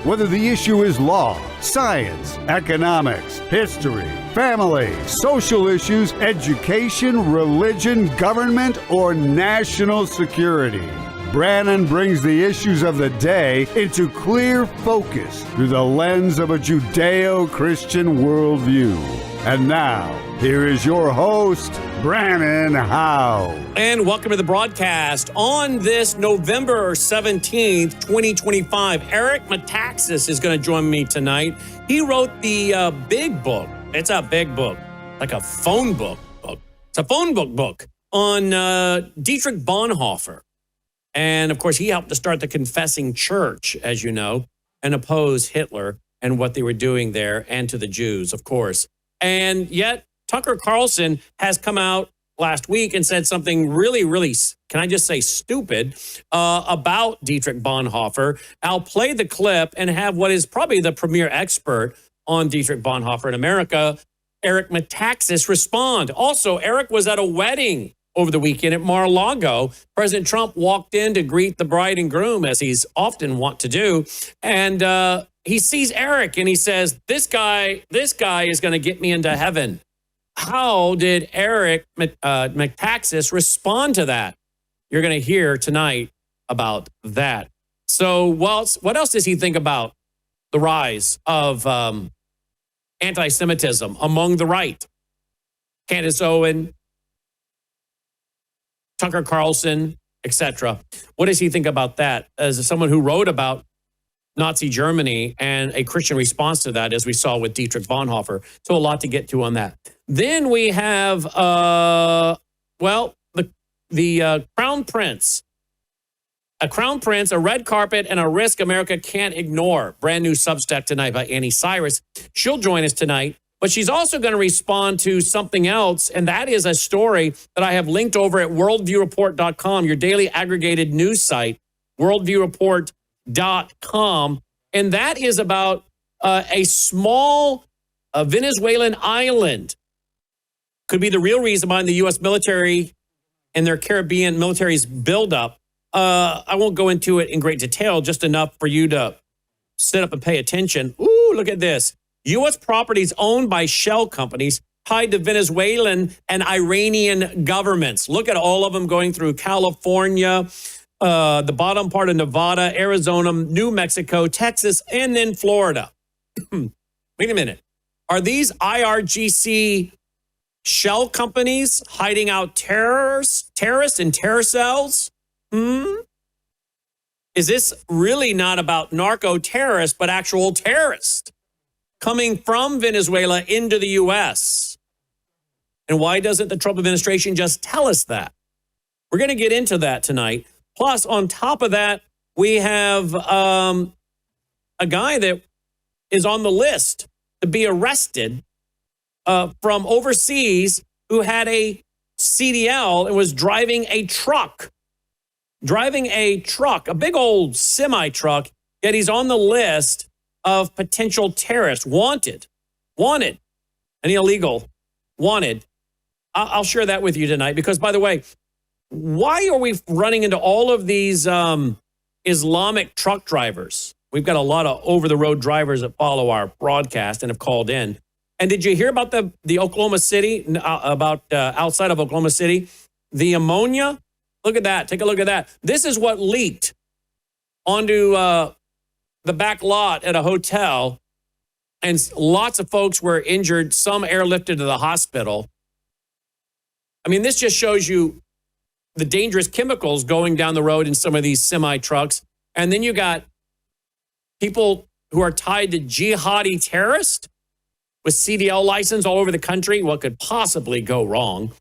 Whether the issue is law, science, economics, history, family, social issues, education, religion, government, or national security, Brannon brings the issues of the day into clear focus through the lens of a Judeo-Christian worldview. And now, here is your host, Brannon Howe. And welcome to the broadcast. On this November 17th, 2025, Eric Metaxas is going to join me tonight. He wrote the big book. It's a big book, like a phone book. It's a phone book on Dietrich Bonhoeffer. And, of course, he helped to start the Confessing Church, as you know, and oppose Hitler and what they were doing there, and to the Jews, of course. And yet, Tucker Carlson has come out last week and said something really, can I just say stupid, about Dietrich Bonhoeffer. I'll play the clip and have what is probably the premier expert on Dietrich Bonhoeffer in America, Eric Metaxas, respond. Also, Eric was at a wedding over the weekend at Mar-a-Lago. President Trump walked in to greet the bride and groom, as he's often want to do. And he sees Eric and he says, this guy is going to get me into heaven. How did Eric Metaxas respond to that? You're going to hear tonight about that. So what else does he think about the rise of anti-Semitism among the right? Candace Owen, Tucker Carlson, etc. What does he think about that? As someone who wrote about Nazi Germany and a Christian response to that, as we saw with Dietrich Bonhoeffer. So a lot to get to on that. Then we have, the Crown Prince. A Crown Prince, a red carpet, and a risk America can't ignore. Brand new Substack tonight by Anni Cyrus. She'll join us tonight. But she's also going to respond to something else, and that is a story that I have linked over at worldviewreport.com, your daily aggregated news site, worldviewreport.com. And that is about a small Venezuelan island. Could be the real reason behind the U.S. military and their Caribbean military's buildup. I won't go into it in great detail, just enough for you to sit up and pay attention. Ooh, look at this. U.S. properties owned by shell companies tied to Venezuelan and Iranian governments. Look at all of them going through California, the bottom part of Nevada, Arizona, New Mexico, Texas, and then Florida. Wait a minute. Are these IRGC shell companies hiding out terrorists and terror cells? Is this really not about narco-terrorists, but actual terrorists coming from Venezuela into the U.S.? And why doesn't the Trump administration just tell us that? We're going to get into that tonight. Plus, on top of that, we have a guy that is on the list to be arrested from overseas who had a CDL and was driving a truck, a big old semi-truck, yet he's on the list of potential terrorists, wanted, and illegal, wanted. I'll share that with you tonight because, by the way, why are we running into all of these Islamic truck drivers? We've got a lot of over-the-road drivers that follow our broadcast and have called in. And did you hear about the Oklahoma City, outside of Oklahoma City, the ammonia? Look at that. Take a look at that. This is what leaked onto the back lot at a hotel, and lots of folks were injured, some airlifted to the hospital. I mean, this just shows you the dangerous chemicals going down the road in some of these semi-trucks. And then you got people who are tied to jihadi terrorists with CDL license all over the country. What could possibly go wrong?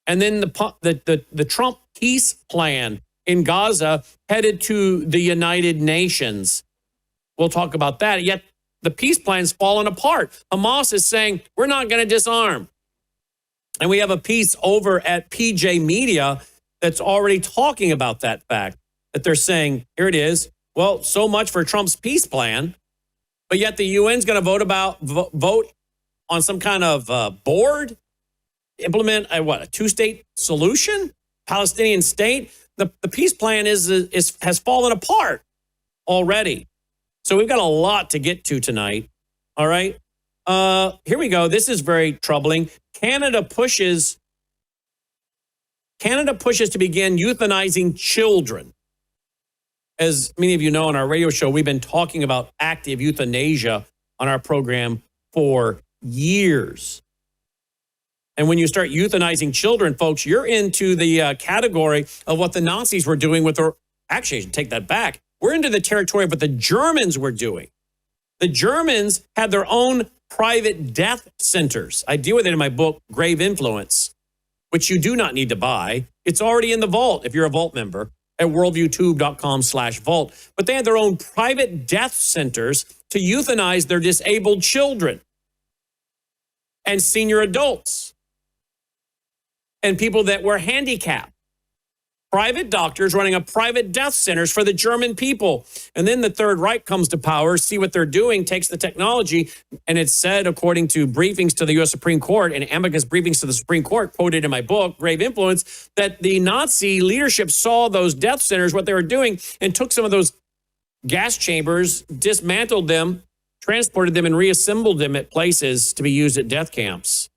And then the Trump peace plan in Gaza headed to the United Nations. We'll talk about that. Yet the peace plan's fallen apart. Hamas is saying, we're not going to disarm. And we have a piece over at PJ Media that's already talking about that fact, that they're saying, here it is. Well, so much for Trump's peace plan. But yet the UN's going to vote on some kind of board, implement a two-state solution, Palestinian state. The peace plan has fallen apart already. So we've got a lot to get to tonight. All right. Here we go. This is very troubling. Canada pushes to begin euthanizing children. As many of you know on our radio show, we've been talking about active euthanasia on our program for years. And when you start euthanizing children, folks, you're into the category of what the Nazis were doing with their, actually, I should take that back. We're into the territory of what the Germans were doing. The Germans had their own private death centers. I deal with it in my book, Grave Influence, which you do not need to buy. It's already in the vault if you're a vault member at worldviewtube.com/vault. But they had their own private death centers to euthanize their disabled children and senior adults and people that were handicapped. Private doctors running a private death centers for the German people. And then the Third Reich comes to power, see what they're doing, takes the technology, and it's said, according to briefings to the U.S. Supreme Court and amicus briefings to the Supreme Court, quoted in my book, Grave Influence, that the Nazi leadership saw those death centers, what they were doing, and took some of those gas chambers, dismantled them, transported them, and reassembled them at places to be used at death camps.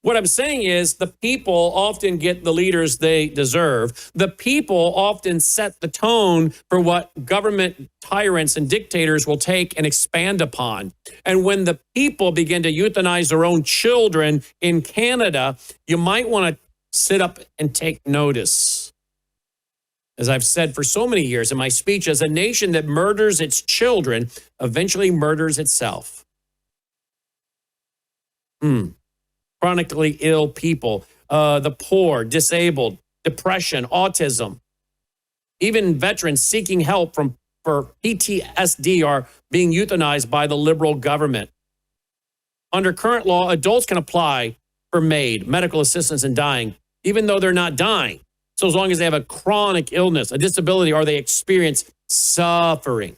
What I'm saying is the people often get the leaders they deserve. The people often set the tone for what government tyrants and dictators will take and expand upon. And when the people begin to euthanize their own children in Canada, you might want to sit up and take notice. As I've said for so many years in my speeches, a nation that murders its children eventually murders itself. Chronically ill people, the poor, disabled, depression, autism, even veterans seeking help for PTSD are being euthanized by the liberal government. Under current law, adults can apply for MAID, medical assistance in dying, even though they're not dying. So as long as they have a chronic illness, a disability, or they experience suffering.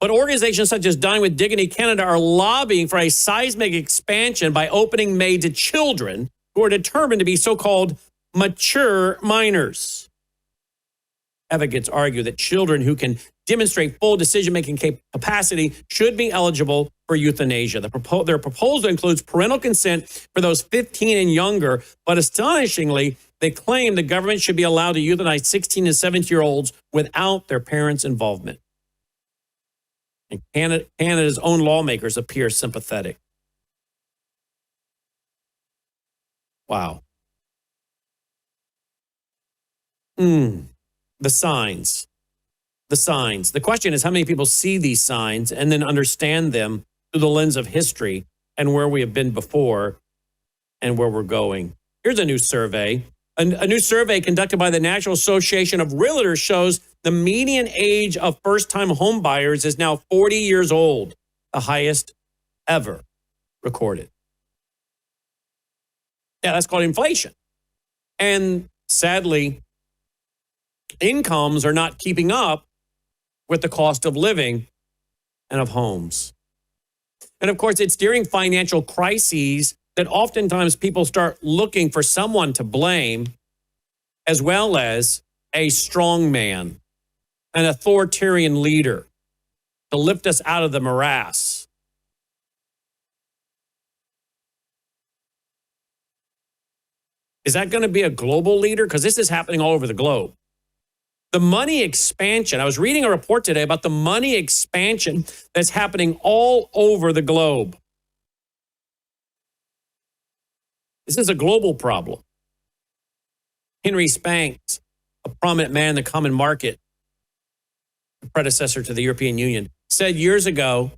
But organizations such as Dying with Dignity Canada are lobbying for a seismic expansion by opening MAID to children who are determined to be so-called mature minors. Advocates argue that children who can demonstrate full decision-making capacity should be eligible for euthanasia. Their proposal includes parental consent for those 15 and younger, but astonishingly, they claim the government should be allowed to euthanize 16 and 17-year-olds without their parents' involvement. And Canada's own lawmakers appear sympathetic. Wow. The signs. The signs. The question is how many people see these signs and then understand them through the lens of history and where we have been before and where we're going. Here's a new survey. A new survey conducted by the National Association of Realtors shows the median age of first-time home buyers is now 40 years old, the highest ever recorded. Yeah, that's called inflation. And sadly, incomes are not keeping up with the cost of living and of homes. And of course, it's during financial crises that oftentimes people start looking for someone to blame, as well as a strong man, an authoritarian leader to lift us out of the morass. Is that going to be a global leader? Because this is happening all over the globe. The money expansion, I was reading a report today about the money expansion that's happening all over the globe. This is a global problem. Henry Spanks, a prominent man in the common market, the predecessor to the European Union, said years ago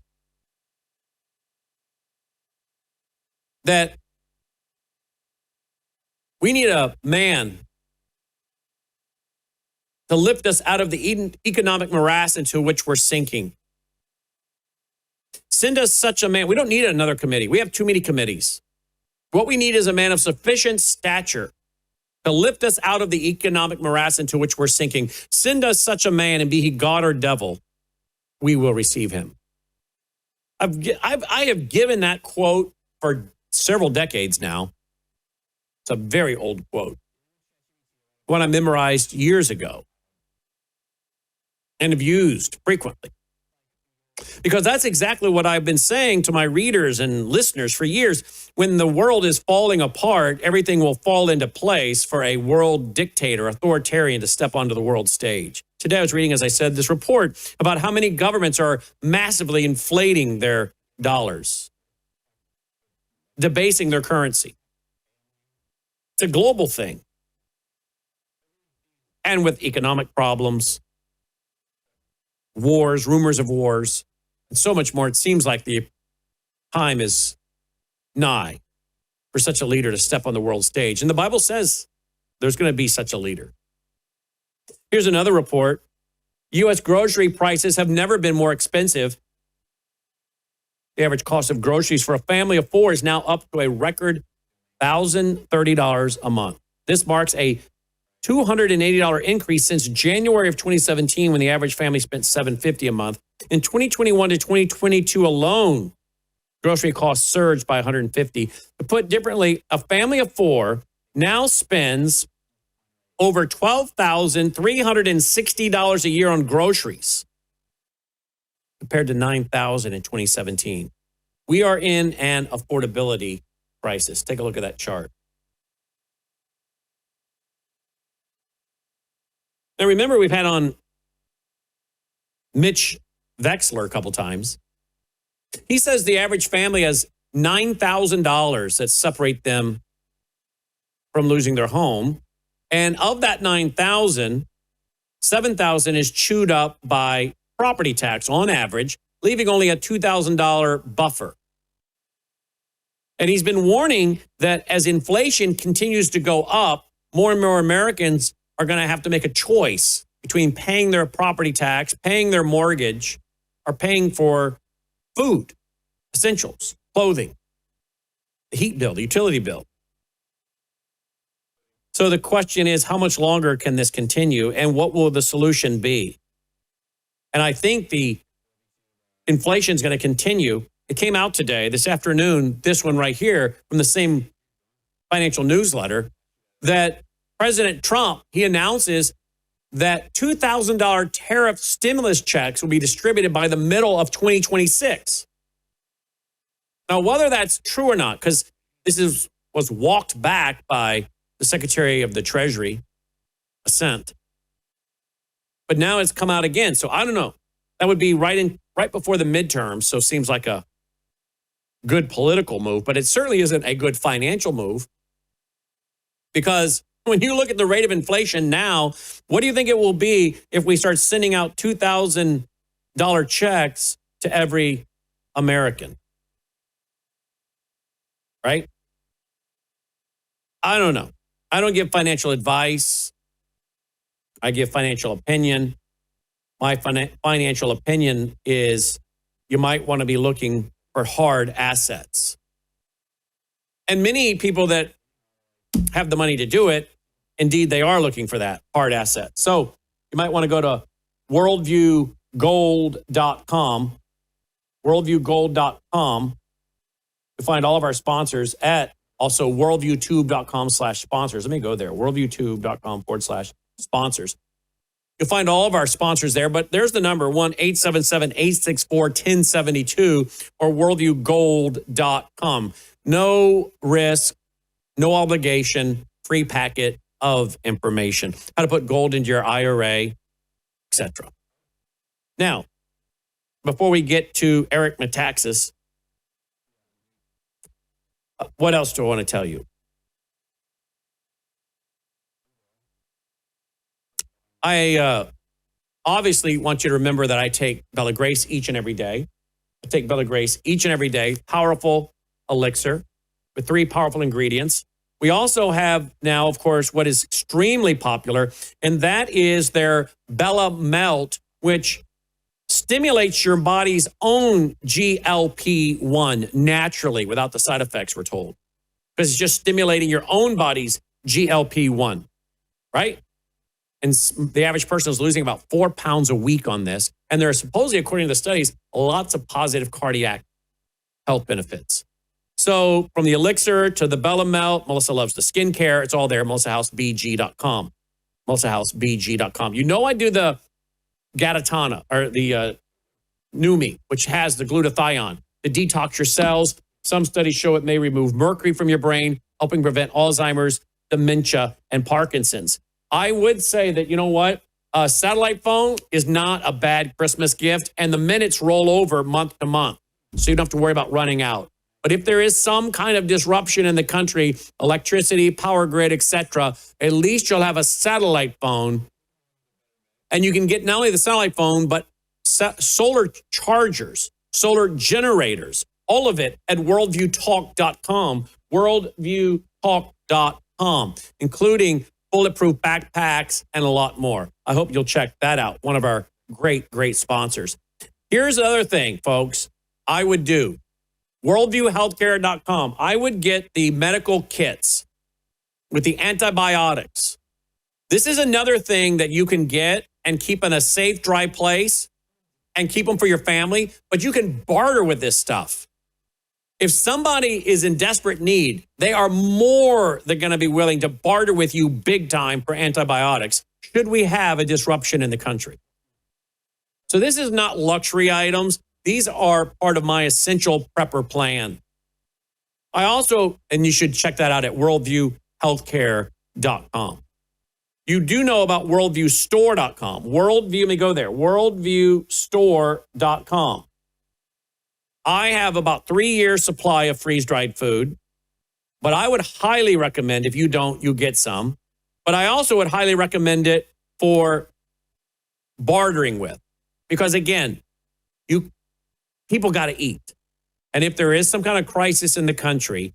that we need a man to lift us out of the economic morass into which we're sinking. Send us such a man. We don't need another committee. We have too many committees. What we need is a man of sufficient stature to lift us out of the economic morass into which we're sinking. Send us such a man, and be he God or devil, we will receive him. I have given that quote for several decades now. It's a very old quote. One I memorized years ago and have used frequently. because that's exactly what I've been saying to my readers and listeners for years. When the world is falling apart, everything will fall into place for a world dictator, authoritarian to step onto the world stage. Today I was reading, as I said, this report about how many governments are massively inflating their dollars, debasing their currency. It's a global thing. And with economic problems, wars, rumors of wars, and so much more, it seems like the time is nigh for such a leader to step on the world stage. And the Bible says there's going to be such a leader. Here's another report. U.S. grocery prices have never been more expensive. The average cost of groceries for a family of four is now up to a record $1,030 a month. This marks a $280 increase since January of 2017, when the average family spent $750 a month. In 2021 to 2022 alone, grocery costs surged by $150. To put differently, a family of four now spends over $12,360 a year on groceries, compared to $9,000 in 2017. We are in an affordability crisis. Take a look at that chart. Now, remember, we've had on Mitch Vexler a couple times. He says the average family has $9,000 that separate them from losing their home. And of that $9,000, $7,000 is chewed up by property tax on average, leaving only a $2,000 buffer. And he's been warning that as inflation continues to go up, more and more Americans are going to have to make a choice between paying their property tax, paying their mortgage, or paying for food, essentials, clothing, the heat bill, the utility bill. So the question is, how much longer can this continue, and what will the solution be? And I think the inflation is going to continue. It came out today, this afternoon, this one right here, from the same financial newsletter, that President Trump, he announces that $2,000 tariff stimulus checks will be distributed by the middle of 2026. Now, whether that's true or not, because this was walked back by the Secretary of the Treasury, assent, but now it's come out again. So I don't know. That would be right before the midterms. So it seems like a good political move, but it certainly isn't a good financial move, because when you look at the rate of inflation now, what do you think it will be if we start sending out $2,000 checks to every American? Right? I don't know. I don't give financial advice. I give financial opinion. My financial opinion is you might want to be looking for hard assets. And many people that have the money to do it, indeed, they are looking for that hard asset. So you might want to go to worldviewgold.com, worldviewgold.com, to find all of our sponsors, at also worldviewtube.com/sponsors. Let me go there, worldviewtube.com/sponsors. You'll find all of our sponsors there, but there's the number, 1-877-864-1072, or worldviewgold.com. No risk, no obligation, free packet of information. How to put gold into your IRA, etc. Now, before we get to Eric Metaxas, what else do I want to tell you? I obviously want you to remember that I take Bella Grace each and every day. I take Bella Grace each and every day. Powerful elixir with 3 powerful ingredients. We also have now, of course, what is extremely popular, and that is their Bella Melt, which stimulates your body's own GLP-1 naturally without the side effects, we're told. Because it's just stimulating your own body's GLP-1, right? And the average person is losing about 4 pounds a week on this. And there are supposedly, according to the studies, lots of positive cardiac health benefits. So from the elixir to the Bella Melt, Melissa loves the skincare. It's all there, melissahousebg.com. melissahousebg.com. You know I do the Gatatana, or the Numi, which has the glutathione to detox your cells. Some studies show it may remove mercury from your brain, helping prevent Alzheimer's, dementia, and Parkinson's. I would say that, you know what? A satellite phone is not a bad Christmas gift, and the minutes roll over month to month, so you don't have to worry about running out. But if there is some kind of disruption in the country, electricity, power grid, etc., at least you'll have a satellite phone. And you can get not only the satellite phone, but solar chargers, solar generators, all of it at worldviewtalk.com, worldviewtalk.com, including bulletproof backpacks and a lot more. I hope you'll check that out. One of our great, great sponsors. Here's the other thing, folks, I would do. Worldviewhealthcare.com. I would get the medical kits with the antibiotics. This is another thing that you can get and keep in a safe, dry place and keep them for your family, but you can barter with this stuff. If somebody is in desperate need, they are more than going to be willing to barter with you big time for antibiotics, should we have a disruption in the country. So this is not luxury items. These are part of my essential prepper plan. I also, and you should check that out at worldviewhealthcare.com. You do know about worldviewstore.com. Worldview, let me go there, worldviewstore.com. I have about 3 years supply of freeze-dried food, but I would highly recommend, if you don't, you get some. But I also would highly recommend it for bartering with, because again, people got to eat. And if there is some kind of crisis in the country,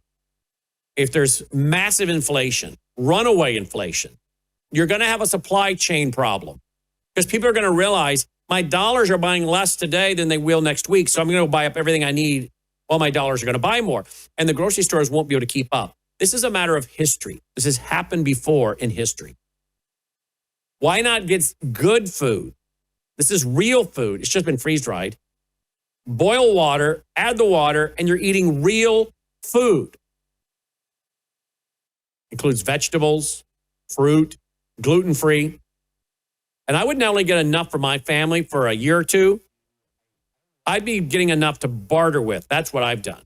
if there's massive inflation, runaway inflation, you're going to have a supply chain problem, because people are going to realize my dollars are buying less today than they will next week. So I'm going to buy up everything I need while my dollars are going to buy more. And the grocery stores won't be able to keep up. This is a matter of history. This has happened before in history. Why not get good food? This is real food. It's just been freeze-dried. Boil water, add the water, and you're eating real food. Includes vegetables, fruit, gluten-free. And I would not only get enough for my family for a year or two, I'd be getting enough to barter with. That's what I've done.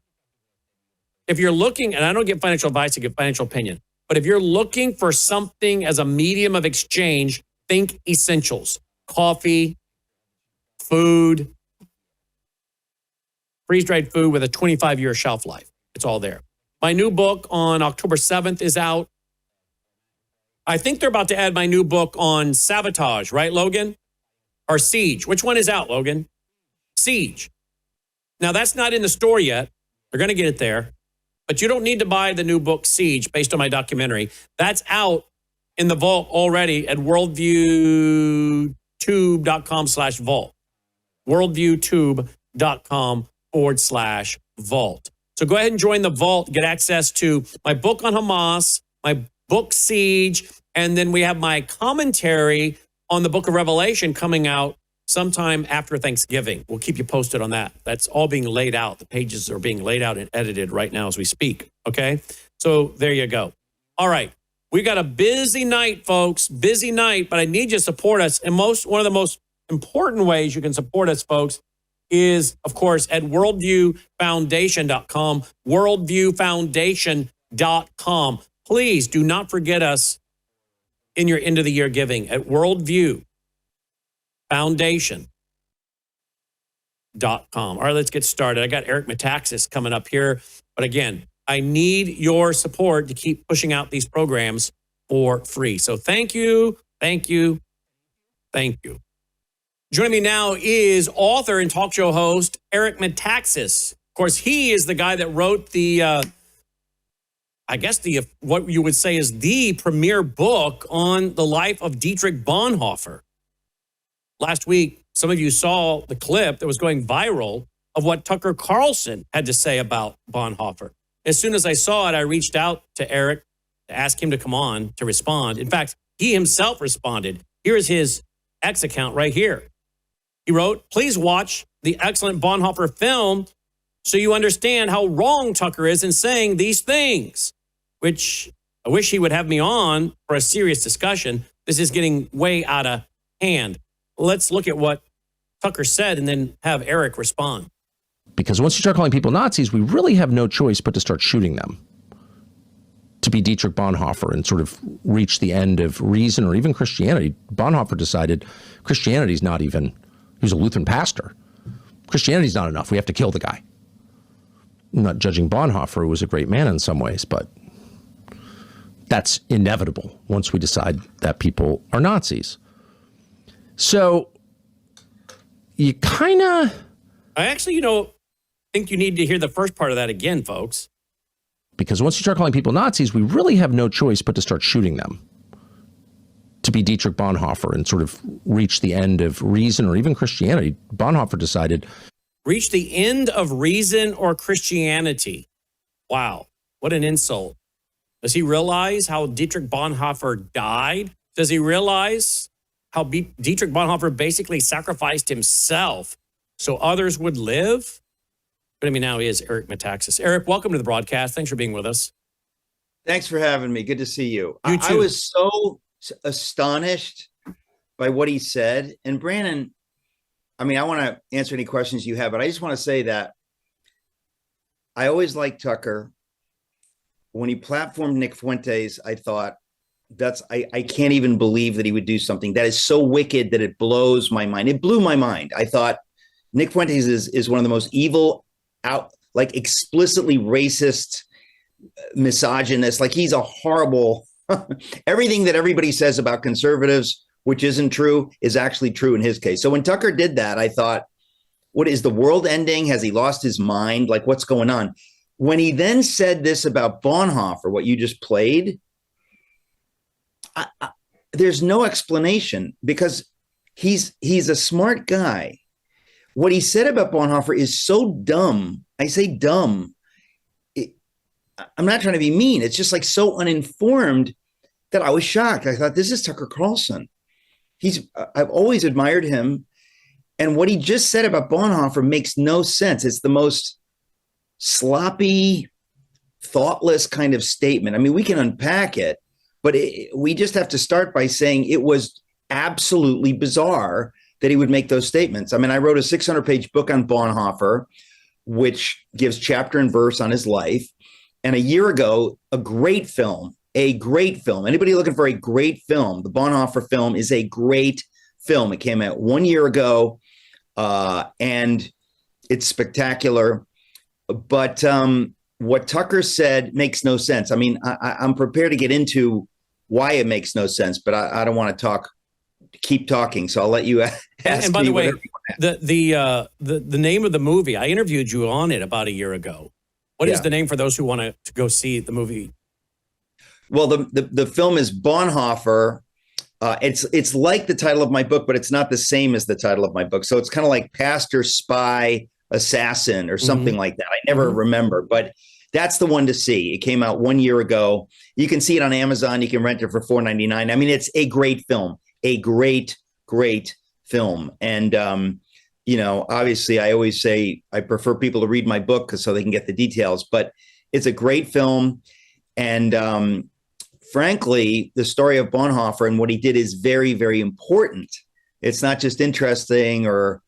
If you're looking, and I don't give financial advice, I give financial opinion, but if you're looking for something as a medium of exchange, think essentials. Coffee, food, freeze-dried food with a 25-year shelf life. It's all there. My new book on October 7th is out. I think they're about to add my new book on sabotage, right, Logan? Or siege. Which one is out, Logan? Siege. Now, that's not in the store yet. They're going to get it there. But you don't need to buy the new book, Siege, based on my documentary. That's out in the vault already at worldviewtube.com/vault. worldviewtube.com/vault. So go ahead and join the vault, get access to my book on Hamas, my book Siege, and then we have my commentary on the book of Revelation coming out sometime after Thanksgiving. We'll keep you posted on that. That's all being laid out. The pages are being laid out and edited right now as we speak, okay? So there you go. All right. We got a busy night, folks. Busy night, but I need you to support us. And one of the most important ways you can support us, folks, is, of course, at worldviewfoundation.com, worldviewfoundation.com. Please do not forget us in your end of the year giving at worldviewfoundation.com. All right, let's get started. I got Eric Metaxas coming up here. But again, I need your support to keep pushing out these programs for free. So thank you, thank you, thank you. Joining me now is author and talk show host Eric Metaxas. Of course, he is the guy that wrote what you would say is the premier book on the life of Dietrich Bonhoeffer. Last week, some of you saw the clip that was going viral of what Tucker Carlson had to say about Bonhoeffer. As soon as I saw it, I reached out to Eric to ask him to come on to respond. In fact, he himself responded. Here is his X account right here. He wrote, "Please watch the excellent Bonhoeffer film so you understand how wrong Tucker is in saying these things," which I wish he would have me on for a serious discussion. This is getting way out of hand. Let's look at what Tucker said and then have Eric respond. Because once you start calling people Nazis, we really have no choice but to start shooting them. To be Dietrich Bonhoeffer and sort of reach the end of reason or even Christianity. Bonhoeffer decided Christianity's not even, he was a Lutheran pastor. Christianity's not enough. We have to kill the guy. I'm not judging Bonhoeffer, who was a great man in some ways, but that's inevitable once we decide that people are Nazis. So you kind of... I actually, think you need to hear the first part of that again, folks. Because once you start calling people Nazis, we really have no choice but to start shooting them. To be Dietrich Bonhoeffer and sort of reach the end of reason or even Christianity. Bonhoeffer decided... Reach the end of reason or Christianity. Wow, what an insult. Does he realize how Dietrich Bonhoeffer died? Does he realize how Dietrich Bonhoeffer basically sacrificed himself so others would live? But now he is Eric Metaxas. Eric, welcome to the broadcast. Thanks for being with us. Thanks for having me. Good to see you. You too. I was so astonished by what he said. And Brandon, I want to answer any questions you have, but I just want to say that I always liked Tucker. When he platformed Nick Fuentes, I thought, I can't even believe that he would do something that is so wicked that it blows my mind. It blew my mind. I thought Nick Fuentes is one of the most evil, explicitly racist, misogynist. He's a horrible, everything that everybody says about conservatives, which isn't true, is actually true in his case. So when Tucker did that, I thought, what is the world ending? Has he lost his mind? What's going on? When he then said this about Bonhoeffer, what you just played, there's no explanation because he's a smart guy. What he said about Bonhoeffer is so dumb. I say dumb. I'm not trying to be mean. It's just so uninformed that I was shocked. I thought, this is Tucker Carlson. I've always admired him. And what he just said about Bonhoeffer makes no sense. It's the most sloppy, thoughtless kind of statement. We can unpack it, but we just have to start by saying it was absolutely bizarre that he would make those statements. I wrote a 600-page book on Bonhoeffer, which gives chapter and verse on his life. And a year ago, a great film. Anybody looking for a great film? The Bonhoeffer film is a great film. It came out 1 year ago, and it's spectacular. But what Tucker said makes no sense. I'm prepared to get into why it makes no sense, but I don't want to keep talking. So I'll let you ask. And by the way, the name of the movie, I interviewed you on it about a year ago. What is the name for those who want to go see the movie? Well, the film is Bonhoeffer. It's like the title of my book, but it's not the same as the title of my book. So it's kind of like Pastor, Spy, Assassin or something like that. I never remember, but that's the one to see. It came out 1 year ago. You can see it on Amazon. You can rent it for $4.99. It's a great film. A great film. And, obviously I always say I prefer people to read my book so they can get the details, but it's a great film. And frankly, the story of Bonhoeffer and what he did is very, very important. It's not just interesting or,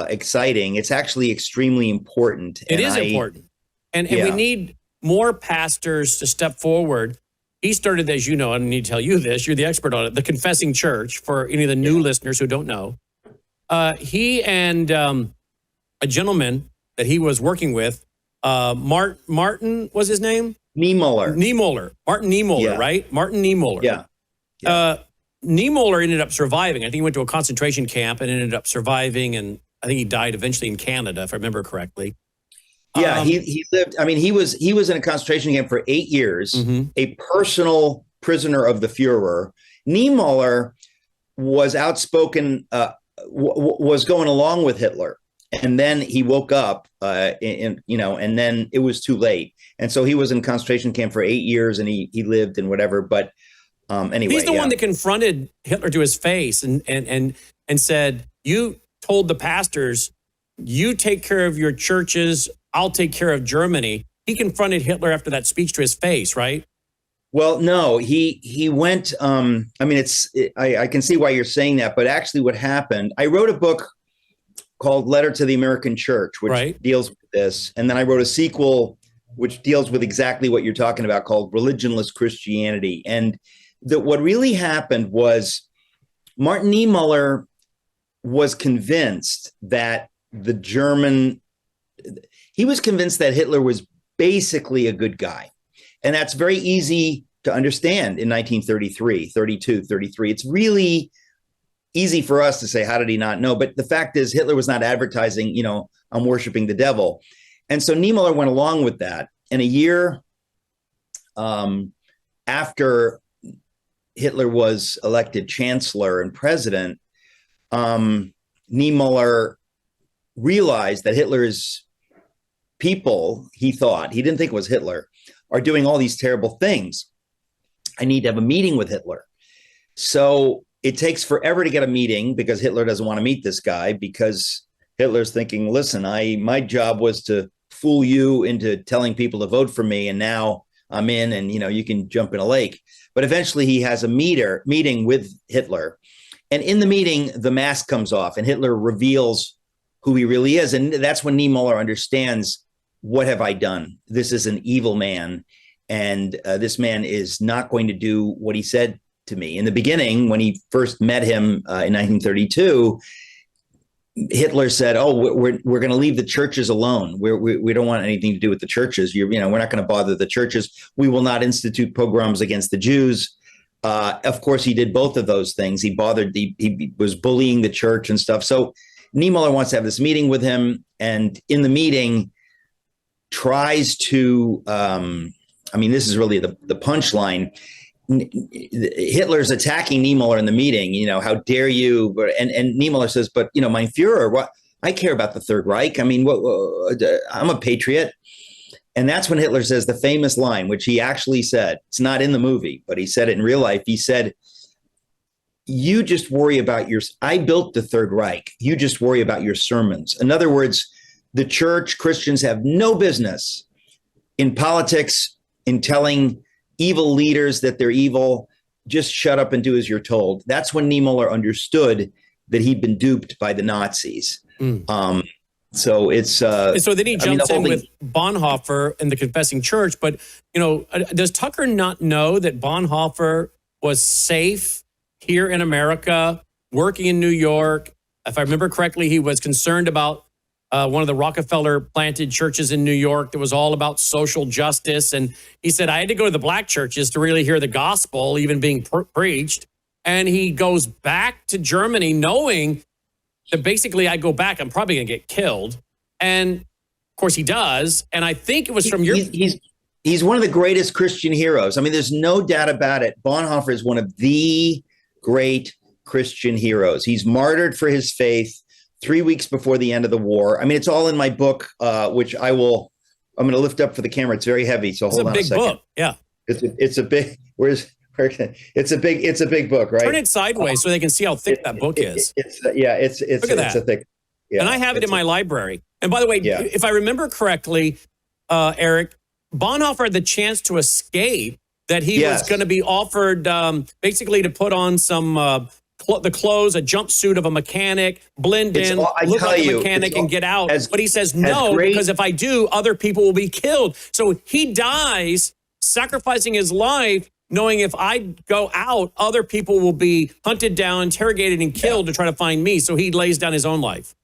exciting. It's actually extremely important. It is important. And we need more pastors to step forward. He started, as you know, I don't need to tell you this, you're the expert on it, the Confessing Church, for any of the new listeners who don't know. He and a gentleman that he was working with, Martin, was his name? Niemöller. Martin Niemöller, right? Martin Niemöller. Yeah. Niemöller ended up surviving. I think he went to a concentration camp and ended up surviving, and I think he died eventually in Canada, if I remember correctly. Yeah, he lived. He was in a concentration camp for 8 years, a personal prisoner of the Fuhrer. Niemöller was outspoken, was going along with Hitler, and then he woke up, and then it was too late, and so he was in a concentration camp for 8 years, and he lived and whatever. But anyway, he's the one that confronted Hitler to his face and said, "You told the pastors, you take care of your churches. I'll take care of Germany." He confronted Hitler after that speech to his face, right? Well, no, he went. I mean, I can see why you're saying that, but actually, what happened? I wrote a book called "Letter to the American Church," which Right. deals with this, and then I wrote a sequel which deals with exactly what you're talking about, called "Religionless Christianity." And what really happened was Martin Niemöller was convinced that he was convinced that Hitler was basically a good guy. And that's very easy to understand in 1933, 32, 33. It's really easy for us to say, how did he not know? But the fact is, Hitler was not advertising, I'm worshiping the devil. And so Niemöller went along with that. And a year after Hitler was elected chancellor and president, Niemöller realized that Hitler's people, he didn't think it was Hitler, are doing all these terrible things. I need to have a meeting with Hitler. So it takes forever to get a meeting because Hitler doesn't want to meet this guy, because Hitler's thinking, listen, my job was to fool you into telling people to vote for me, and now I'm in, and you can jump in a lake. But eventually he has a meeting with Hitler. And in the meeting, the mask comes off and Hitler reveals who he really is. And that's when Niemöller understands, what have I done? This is an evil man. And this man is not going to do what he said to me. In the beginning, when he first met him in 1932, Hitler said, "Oh, we're going to leave the churches alone. We don't want anything to do with the churches. We're not going to bother the churches. We will not institute pogroms against the Jews." Of course, he did both of those things. He was bullying the church and stuff. So Niemöller wants to have this meeting with him, and in the meeting tries to. This is really the punchline. Hitler's attacking Niemöller in the meeting. How dare you? And Niemöller says, "But mein Führer, what? I care about the Third Reich. I mean, I'm a patriot." And that's when Hitler says the famous line, which he actually said. It's not in the movie, but he said it in real life. He said, "You just worry about I built the Third Reich. You just worry about your sermons." In other words, the church, Christians have no business in politics, in telling evil leaders that they're evil. Just shut up and do as you're told. That's when Niemöller understood that he'd been duped by the Nazis. So it's so then he jumps in with Bonhoeffer and the Confessing Church. But does Tucker not know that Bonhoeffer was safe here in America, working in New York? If I remember correctly, he was concerned about one of the Rockefeller planted churches in New York that was all about social justice. And he said, I had to go to the black churches to really hear the gospel even being preached. And he goes back to Germany knowing that basically I go back, I'm probably going to get killed. And of course he does. And I think it was from your... He's one of the greatest Christian heroes. I mean, there's no doubt about it. Bonhoeffer is one of the great Christian heroes. He's martyred for his faith 3 weeks before the end of the war. I mean, it's all in my book, which I'm going to lift up for the camera. It's very heavy, so hold on a second. It's a big book, yeah. It's a big. It's a big book, right? Turn it sideways so they can see how thick that book is. It's a thick. Yeah, and I have it in my library. And by the way, if I remember correctly, Eric, Bonhoeffer had the chance to escape. That he was going to be offered basically to put on some the clothes, a jumpsuit of a mechanic, blend in, look like a mechanic, and get out. But he says no, because if I do, other people will be killed. So he dies, sacrificing his life, knowing if I go out, other people will be hunted down, interrogated, and killed to try to find me. So he lays down his own life.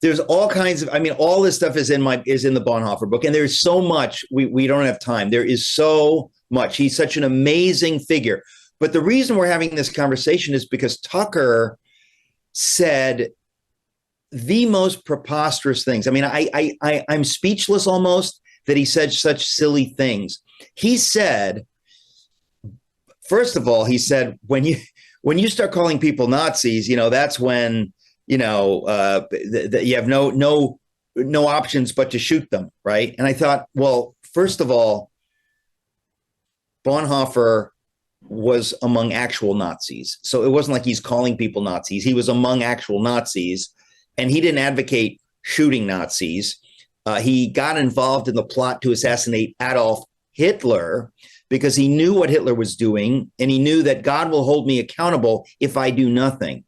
There's all kinds of, all this stuff is in the Bonhoeffer book, and there's so much. We don't have time. There is so much. He's such an amazing figure. But the reason we're having this conversation is because Tucker said the most preposterous things. I mean, I'm speechless almost that he said such silly things. He said, first of all, he said, when you start calling people Nazis, that's when, you have no options but to shoot them, right? And I thought, well, first of all, Bonhoeffer was among actual Nazis. So it wasn't like he's calling people Nazis. He was among actual Nazis, and he didn't advocate shooting Nazis. He got involved in the plot to assassinate Adolf Hitler because he knew what Hitler was doing, and he knew that God will hold me accountable if I do nothing.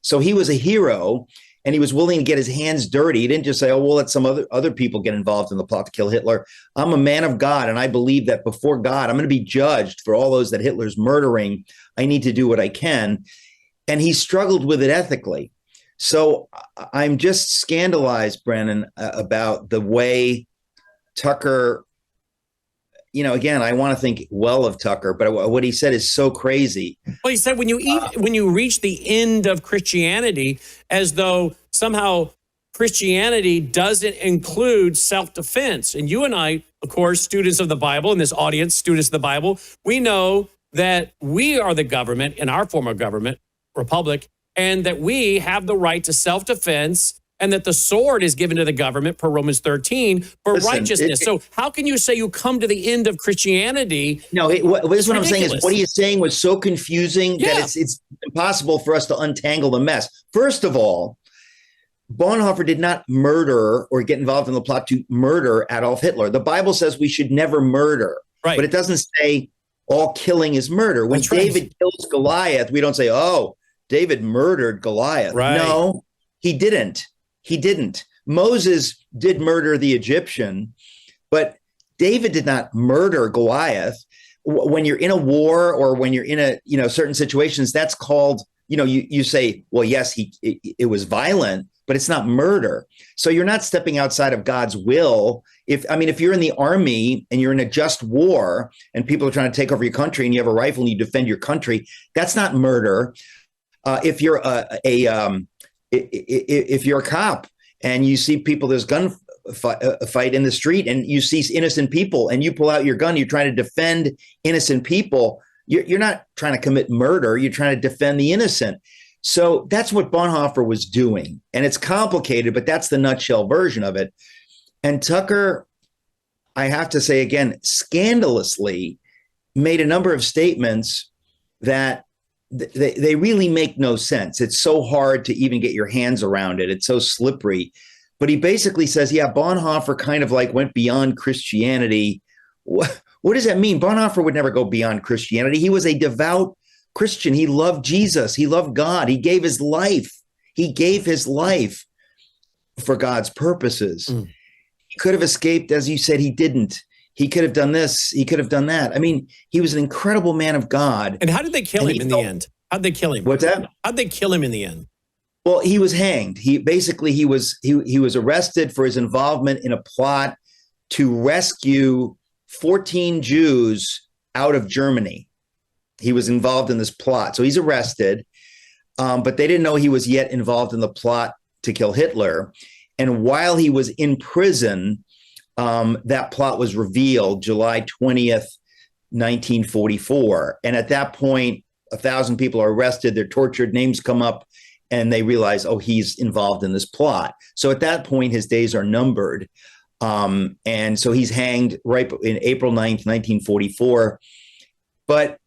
So he was a hero, and he was willing to get his hands dirty. He didn't just say, oh, we'll let some other people get involved in the plot to kill Hitler. I'm a man of God, and I believe that before God, I'm going to be judged for all those that Hitler's murdering. I need to do what I can. And he struggled with it ethically. So I'm just scandalized, Brennan, about the way Tucker, again, I want to think well of Tucker, but what he said is so crazy. Well, he said when you reach the end of Christianity, as though somehow Christianity doesn't include self-defense. And you and I, of course, students of the Bible, in this audience, students of the Bible, we know that we are the government in our form of government, republic, and that we have the right to self-defense, and that the sword is given to the government per Romans 13 for righteousness. So how can you say you come to the end of Christianity? No, what I'm saying is what he is saying was so confusing that it's impossible for us to untangle the mess. First of all, Bonhoeffer did not murder or get involved in the plot to murder Adolf Hitler. The Bible says we should never murder, but it doesn't say all killing is murder. When David kills Goliath, we don't say, oh, David murdered Goliath. Right. No, he didn't. He didn't. Moses did murder the Egyptian, but David did not murder Goliath. When you're in a war or when you're in certain situations, that's called, you say, well, yes, it was violent, but it's not murder. So you're not stepping outside of God's will. If you're in the army and you're in a just war and people are trying to take over your country and you have a rifle and you defend your country, that's not murder. If you're if you're a cop and you see people, there's gun fight in the street and you see innocent people and you pull out your gun, you're trying to defend innocent people. You're not trying to commit murder. You're trying to defend the innocent. So that's what Bonhoeffer was doing. And it's complicated, but that's the nutshell version of it. And Tucker, I have to say again, scandalously made a number of statements that they really make no sense. It's so hard to even get your hands around it. It's so slippery. But he basically says, Bonhoeffer kind of like went beyond Christianity. What does that mean? Bonhoeffer would never go beyond Christianity. He was a devout Christian. He loved Jesus. He loved God. He gave his life. He gave his life for God's purposes. He could have escaped, as you said, he didn't. He could have done this. He could have done that. He was an incredible man of God. And how did they kill him in the end? How'd they kill him? What's that? How'd they kill him in the end? Well, he was hanged. He was arrested for his involvement in a plot to rescue 14 Jews out of Germany. He was involved in this plot. So he's arrested, but they didn't know he was yet involved in the plot to kill Hitler. And while he was in prison, that plot was revealed July 20th, 1944. And at that point, 1,000 people are arrested, they're tortured, names come up, and they realize, oh, he's involved in this plot. So at that point, his days are numbered. And so he's hanged right in April 9th, 1944. But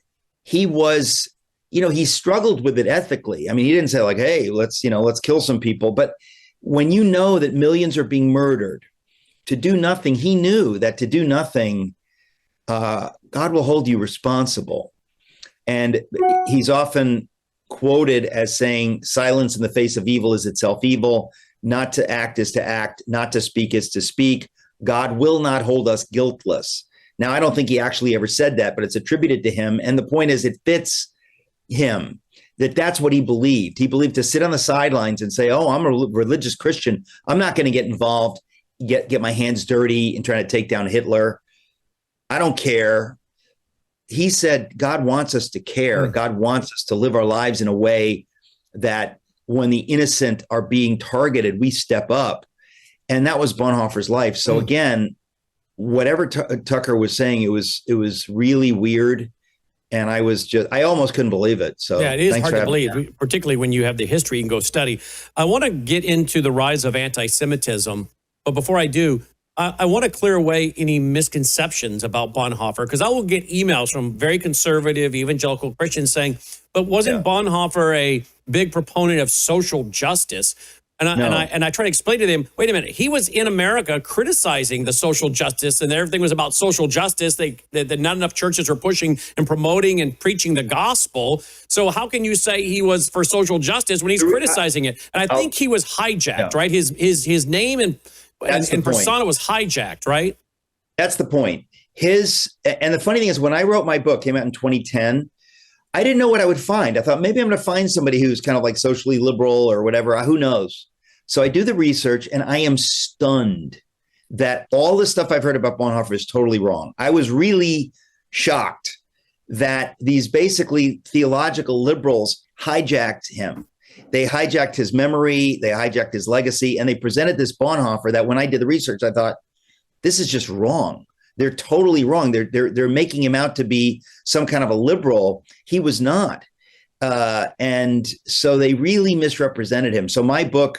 he was, he struggled with it ethically. He didn't say like, hey, let's kill some people. But when you know that millions are being murdered, to do nothing, he knew that to do nothing, God will hold you responsible. And he's often quoted as saying, silence in the face of evil is itself evil. Not to act is to act. Not to speak is to speak. God will not hold us guiltless. Now, I don't think he actually ever said that, but it's attributed to him. And the point is, it fits him. That's what he believed. He believed to sit on the sidelines and say, oh, I'm a religious Christian. I'm not going to get involved. Get my hands dirty and trying to take down Hitler. I don't care. He said God wants us to care. God wants us to live our lives in a way that when the innocent are being targeted, we step up. And that was Bonhoeffer's life. So again, whatever Tucker was saying, it was really weird. And I almost couldn't believe it. So yeah, it is hard to believe, particularly when you have the history and go study. I want to get into the rise of anti-Semitism. But before I do, I want to clear away any misconceptions about Bonhoeffer, because I will get emails from very conservative evangelical Christians saying, but wasn't Bonhoeffer a big proponent of social justice? And I try to explain to them, wait a minute, he was in America criticizing the social justice, and everything was about social justice. That not enough churches were pushing and promoting and preaching the gospel. So how can you say he was for social justice when he's criticizing it? And I think he was hijacked, right? His name and persona was hijacked, right? That's the point. And the funny thing is, when I wrote my book, came out in 2010, I didn't know what I would find. I thought maybe I'm going to find somebody who's kind of like socially liberal or whatever. Who knows? So I do the research, and I am stunned that all the stuff I've heard about Bonhoeffer is totally wrong. I was really shocked that these basically theological liberals hijacked him. They hijacked his memory, they hijacked his legacy, and they presented this Bonhoeffer that when I did the research, I thought, this is just wrong. They're totally wrong. They're making him out to be some kind of a liberal. He was not. And so they really misrepresented him. So my book,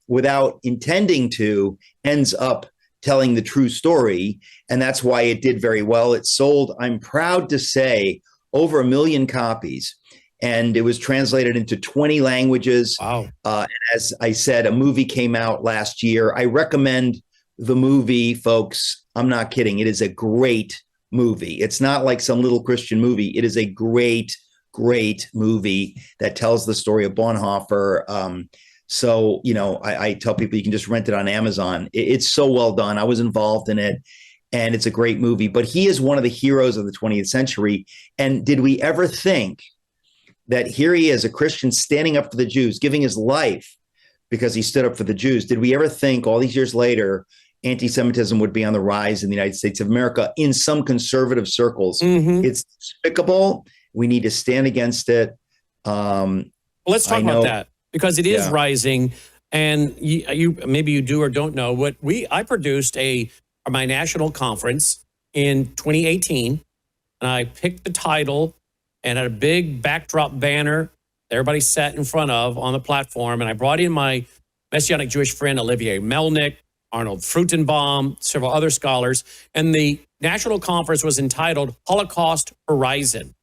without intending to, ends up telling the true story. And that's why it did very well. It sold, I'm proud to say, over 1 million copies. And it was translated into 20 languages. Wow. And as I said, a movie came out last year. I recommend the movie, folks. I'm not kidding. It is a great movie. It's not like some little Christian movie. It is a great, great movie that tells the story of Bonhoeffer. So, I tell people you can just rent it on Amazon. It's so well done. I was involved in it, and it's a great movie. But he is one of the heroes of the 20th century. And did we ever think that here he is, a Christian standing up for the Jews, giving his life because he stood up for the Jews? Did we ever think all these years later anti-Semitism would be on the rise in the United States of America in some conservative circles? Mm-hmm. It's despicable. We need to stand against it. Let's talk about that, because it is rising. And you maybe you do or don't know what I produced my national conference in 2018, and I picked the title and had a big backdrop banner everybody sat in front of on the platform, and I brought in my Messianic Jewish friend Olivier Melnick, Arnold Frutenbaum, several other scholars, and the national conference was entitled Holocaust Horizon.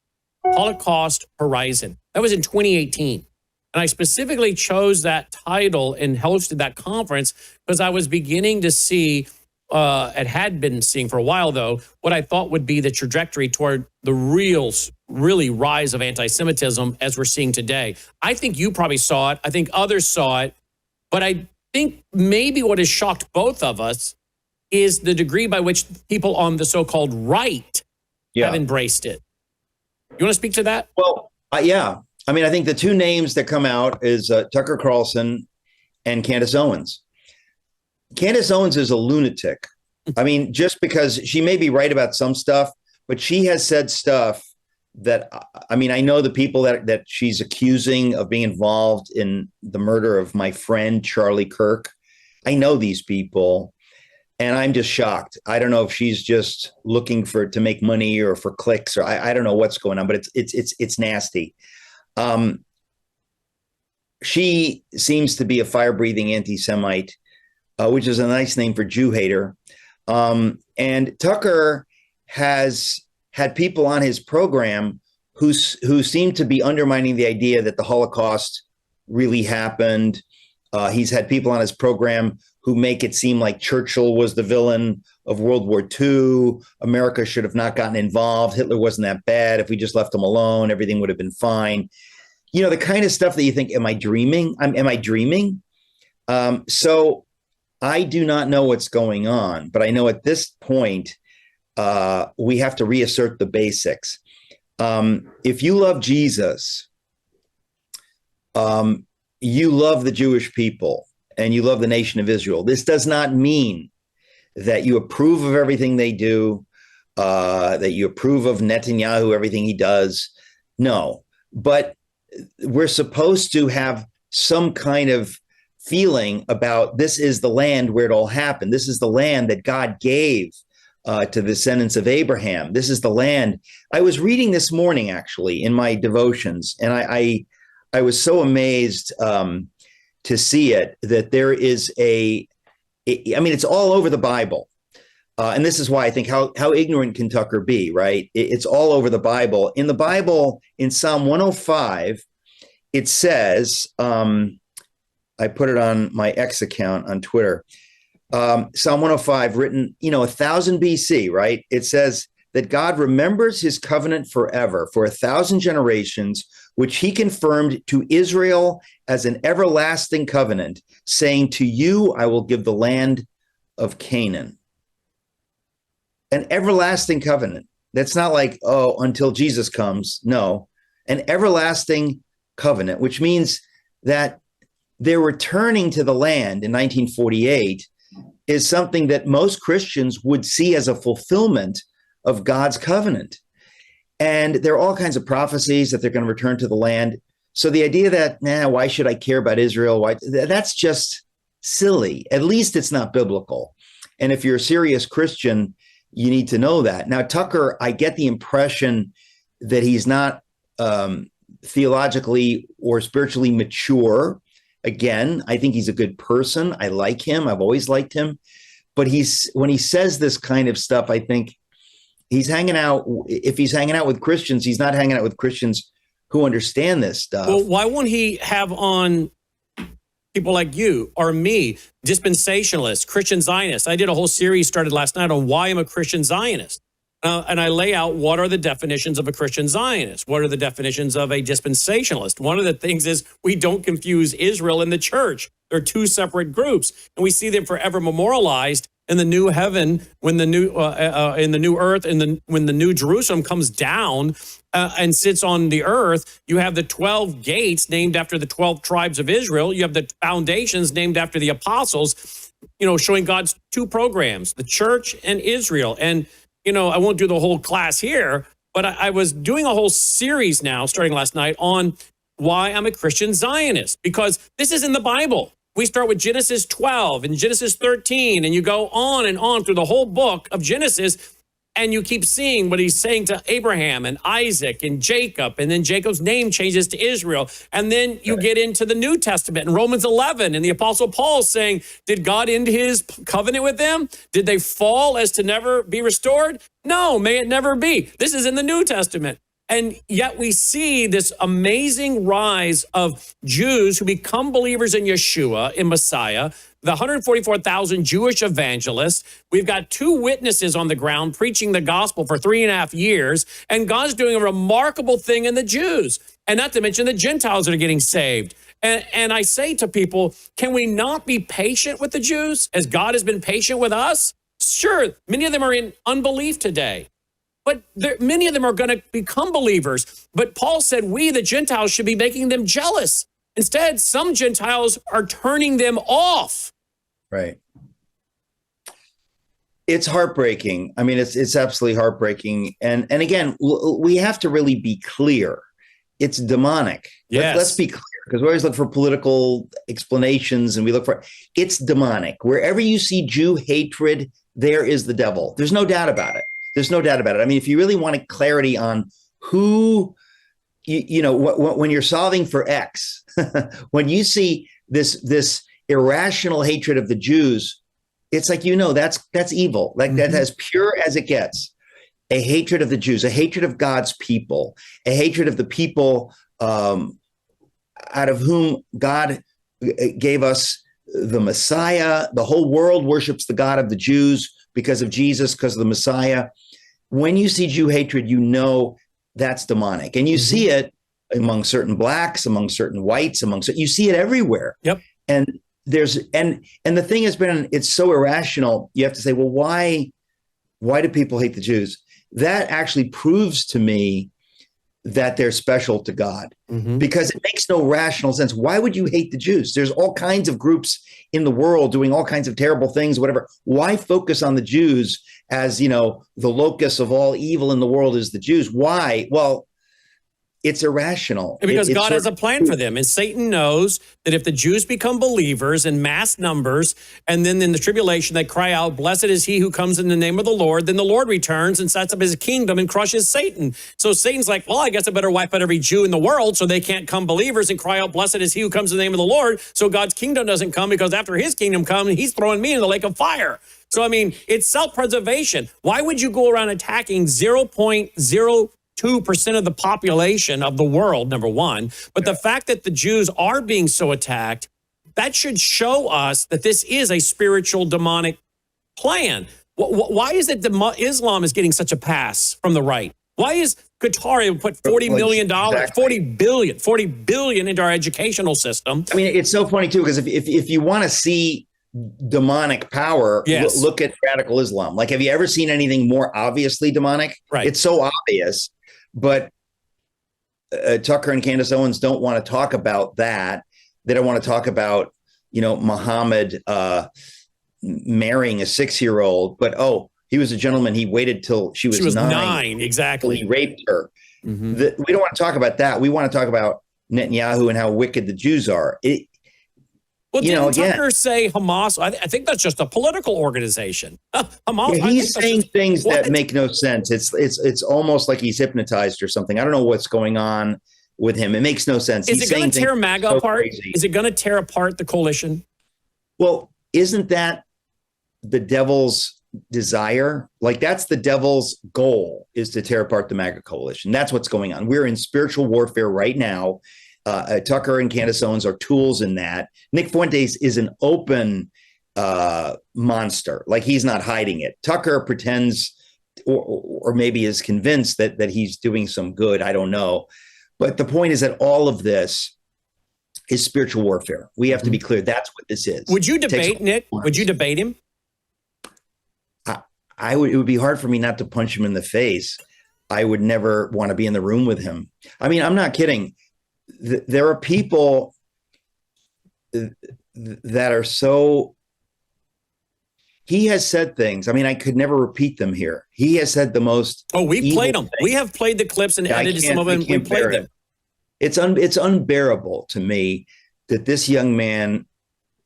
Holocaust Horizon. That was in 2018. And I specifically chose that title and hosted that conference because I was beginning to see, and had been seeing for a while though, what I thought would be the trajectory toward the really rise of anti-Semitism as we're seeing today. I think you probably saw it. I think others saw it. But I think maybe what has shocked both of us is the degree by which people on the so-called right have embraced it. You want to speak to that? Well, yeah. I mean, I think the two names that come out is Tucker Carlson and Candace Owens. Candace Owens is a lunatic. I mean, just because she may be right about some stuff, but she has said stuff that, I mean, I know the people that she's accusing of being involved in the murder of my friend, Charlie Kirk. I know these people, and I'm just shocked. I don't know if she's just looking to make money or for clicks, or I don't know what's going on, but it's nasty. She seems to be a fire-breathing anti-Semite, which is a nice name for Jew hater. And Tucker has had people on his program who seem to be undermining the idea that the Holocaust really happened. He's had people on his program who make it seem like Churchill was the villain of World War II. America should have not gotten involved. Hitler wasn't that bad. If we just left him alone, everything would have been fine. You know, the kind of stuff that you think, am I dreaming? Am I dreaming? So I do not know what's going on, but I know at this point, we have to reassert the basics. If you love Jesus, you love the Jewish people and you love the nation of Israel. This does not mean that you approve of everything they do, that you approve of Netanyahu, everything he does. No, but we're supposed to have some kind of feeling about this is the land where it all happened. This is the land that God gave to the descendants of Abraham. This is the land. I was reading this morning, actually, in my devotions, and I was so amazed to see it, that there is I mean, it's all over the Bible. And this is why I think how ignorant can Tucker be, right? It's all over the Bible. In the Bible, in Psalm 105, it says, I put it on my X account on Twitter. Psalm 105, written, 1000 BC, right? It says that God remembers his covenant forever, for 1,000 generations, which he confirmed to Israel as an everlasting covenant, saying, to you I will give the land of Canaan. An everlasting covenant. That's not like, until Jesus comes. No, an everlasting covenant, which means that they're returning to the land in 1948 is something that most Christians would see as a fulfillment of God's covenant. And there are all kinds of prophecies that they're going to return to the land. So the idea that, why should I care about Israel? That's just silly. At least it's not biblical. And if you're a serious Christian, you need to know that. Now, Tucker, I get the impression that he's not theologically or spiritually mature. Again, I think he's a good person. I like him. I've always liked him. But when he says this kind of stuff, I think he's hanging out. If he's hanging out with Christians, he's not hanging out with Christians who understand this stuff. Well, why won't he have on people like you or me, dispensationalists, Christian Zionists? I did a whole series started last night on why I'm a Christian Zionist. And I lay out what are the definitions of a Christian Zionist? What are the definitions of a dispensationalist? One of the things is we don't confuse Israel and the church. They're two separate groups, and we see them forever memorialized in the new heaven, when the new in the new earth, and when the new Jerusalem comes down and sits on the earth. You have the 12 gates named after the 12 tribes of Israel. You have the foundations named after the apostles. Showing God's two programs, the church and Israel. And I won't do the whole class here, but I was doing a whole series now, starting last night, on why I'm a Christian Zionist, because this is in the Bible. We start with Genesis 12 and Genesis 13, and you go on and on through the whole book of Genesis, and you keep seeing what he's saying to Abraham and Isaac and Jacob, and then Jacob's name changes to Israel. And then you get into the New Testament in Romans 11, and the Apostle Paul saying, did God end his covenant with them? Did they fall as to never be restored? No, may it never be. This is in the New Testament. And yet we see this amazing rise of Jews who become believers in Yeshua, in Messiah, the 144,000 Jewish evangelists. We've got 2 witnesses on the ground preaching the gospel for 3.5 years. And God's doing a remarkable thing in the Jews. And not to mention the Gentiles that are getting saved. And I say to people, can we not be patient with the Jews as God has been patient with us? Sure, many of them are in unbelief today. But many of them are going to become believers. But Paul said we, the Gentiles, should be making them jealous. Instead, some Gentiles are turning them off. Right. It's heartbreaking. I mean, it's absolutely heartbreaking. And again, we have to really be clear. It's demonic. Yes. Let's be clear, because we always look for political explanations, and we look for it's demonic. Wherever you see Jew hatred, there is the devil. There's no doubt about it. There's no doubt about it. I mean, if you really wanted clarity on who, when you're solving for X, when you see this irrational hatred of the Jews, it's like, that's evil. Like that's as pure as it gets. A hatred of the Jews, a hatred of God's people, a hatred of the people out of whom God gave us the Messiah. The whole world worships the God of the Jews because of Jesus, because of the Messiah. When you see Jew hatred, that's demonic. And you see it among certain blacks, among certain whites, you see it everywhere. Yep. And the thing has been, it's so irrational. You have to say, well, why do people hate the Jews? That actually proves to me that they're special to God, because it makes no rational sense. Why would you hate the Jews? There's all kinds of groups in the world doing all kinds of terrible things, whatever. Why focus on the Jews as, the locus of all evil in the world is the Jews? Why? Well, it's irrational. Because God has a plan for them. And Satan knows that if the Jews become believers in mass numbers, and then in the tribulation they cry out, blessed is he who comes in the name of the Lord, then the Lord returns and sets up his kingdom and crushes Satan. So Satan's like, well, I guess I better wipe out every Jew in the world so they can't come believers and cry out, blessed is he who comes in the name of the Lord. So God's kingdom doesn't come, because after his kingdom comes, he's throwing me in the lake of fire. So, I mean, it's self-preservation. Why would you go around attacking 0.02% of the population of the world, number one? But the fact that the Jews are being so attacked that should show us that this is a spiritual demonic plan. Why is it Islam is getting such a pass from the right? Why is Qatari put $40 million, $40 billion into our educational system? I mean, it's so funny too, because if you want to see demonic power, yes. Look at radical Islam. Like, have you ever seen anything more obviously demonic? Right. It's so obvious, but Tucker and Candace Owens don't want to talk about that. They don't want to talk about, Muhammad marrying a 6-year-old, but he was a gentleman. He waited till she was nine. Exactly. He raped her. Mm-hmm. We don't want to talk about that. We want to talk about Netanyahu and how wicked the Jews are. Didn't Tucker say Hamas? I think that's just a political organization. Hamas. Yeah, he's saying things that make no sense. It's almost like he's hypnotized or something. I don't know what's going on with him. It makes no sense. Is it going to tear MAGA apart? Is it going to tear apart the coalition? Well, isn't that the devil's desire? Like, that's the devil's goal, is to tear apart the MAGA coalition. That's what's going on. We're in spiritual warfare right now. Tucker and Candace Owens are tools in that. Nick Fuentes is an open monster. Like, he's not hiding it. Tucker pretends or maybe is convinced that he's doing some good. I don't know. But the point is that all of this is spiritual warfare. We have to be clear. That's what this is. Would you debate Nick? Would you debate him? It would be hard for me not to punch him in the face. I would never want to be in the room with him. I mean, I'm not kidding. There are people that are so. He has said things. I mean, I could never repeat them here. He has said the most. Oh, we played them. We have played the clips and edited some of them. We played them. It's unbearable to me that this young man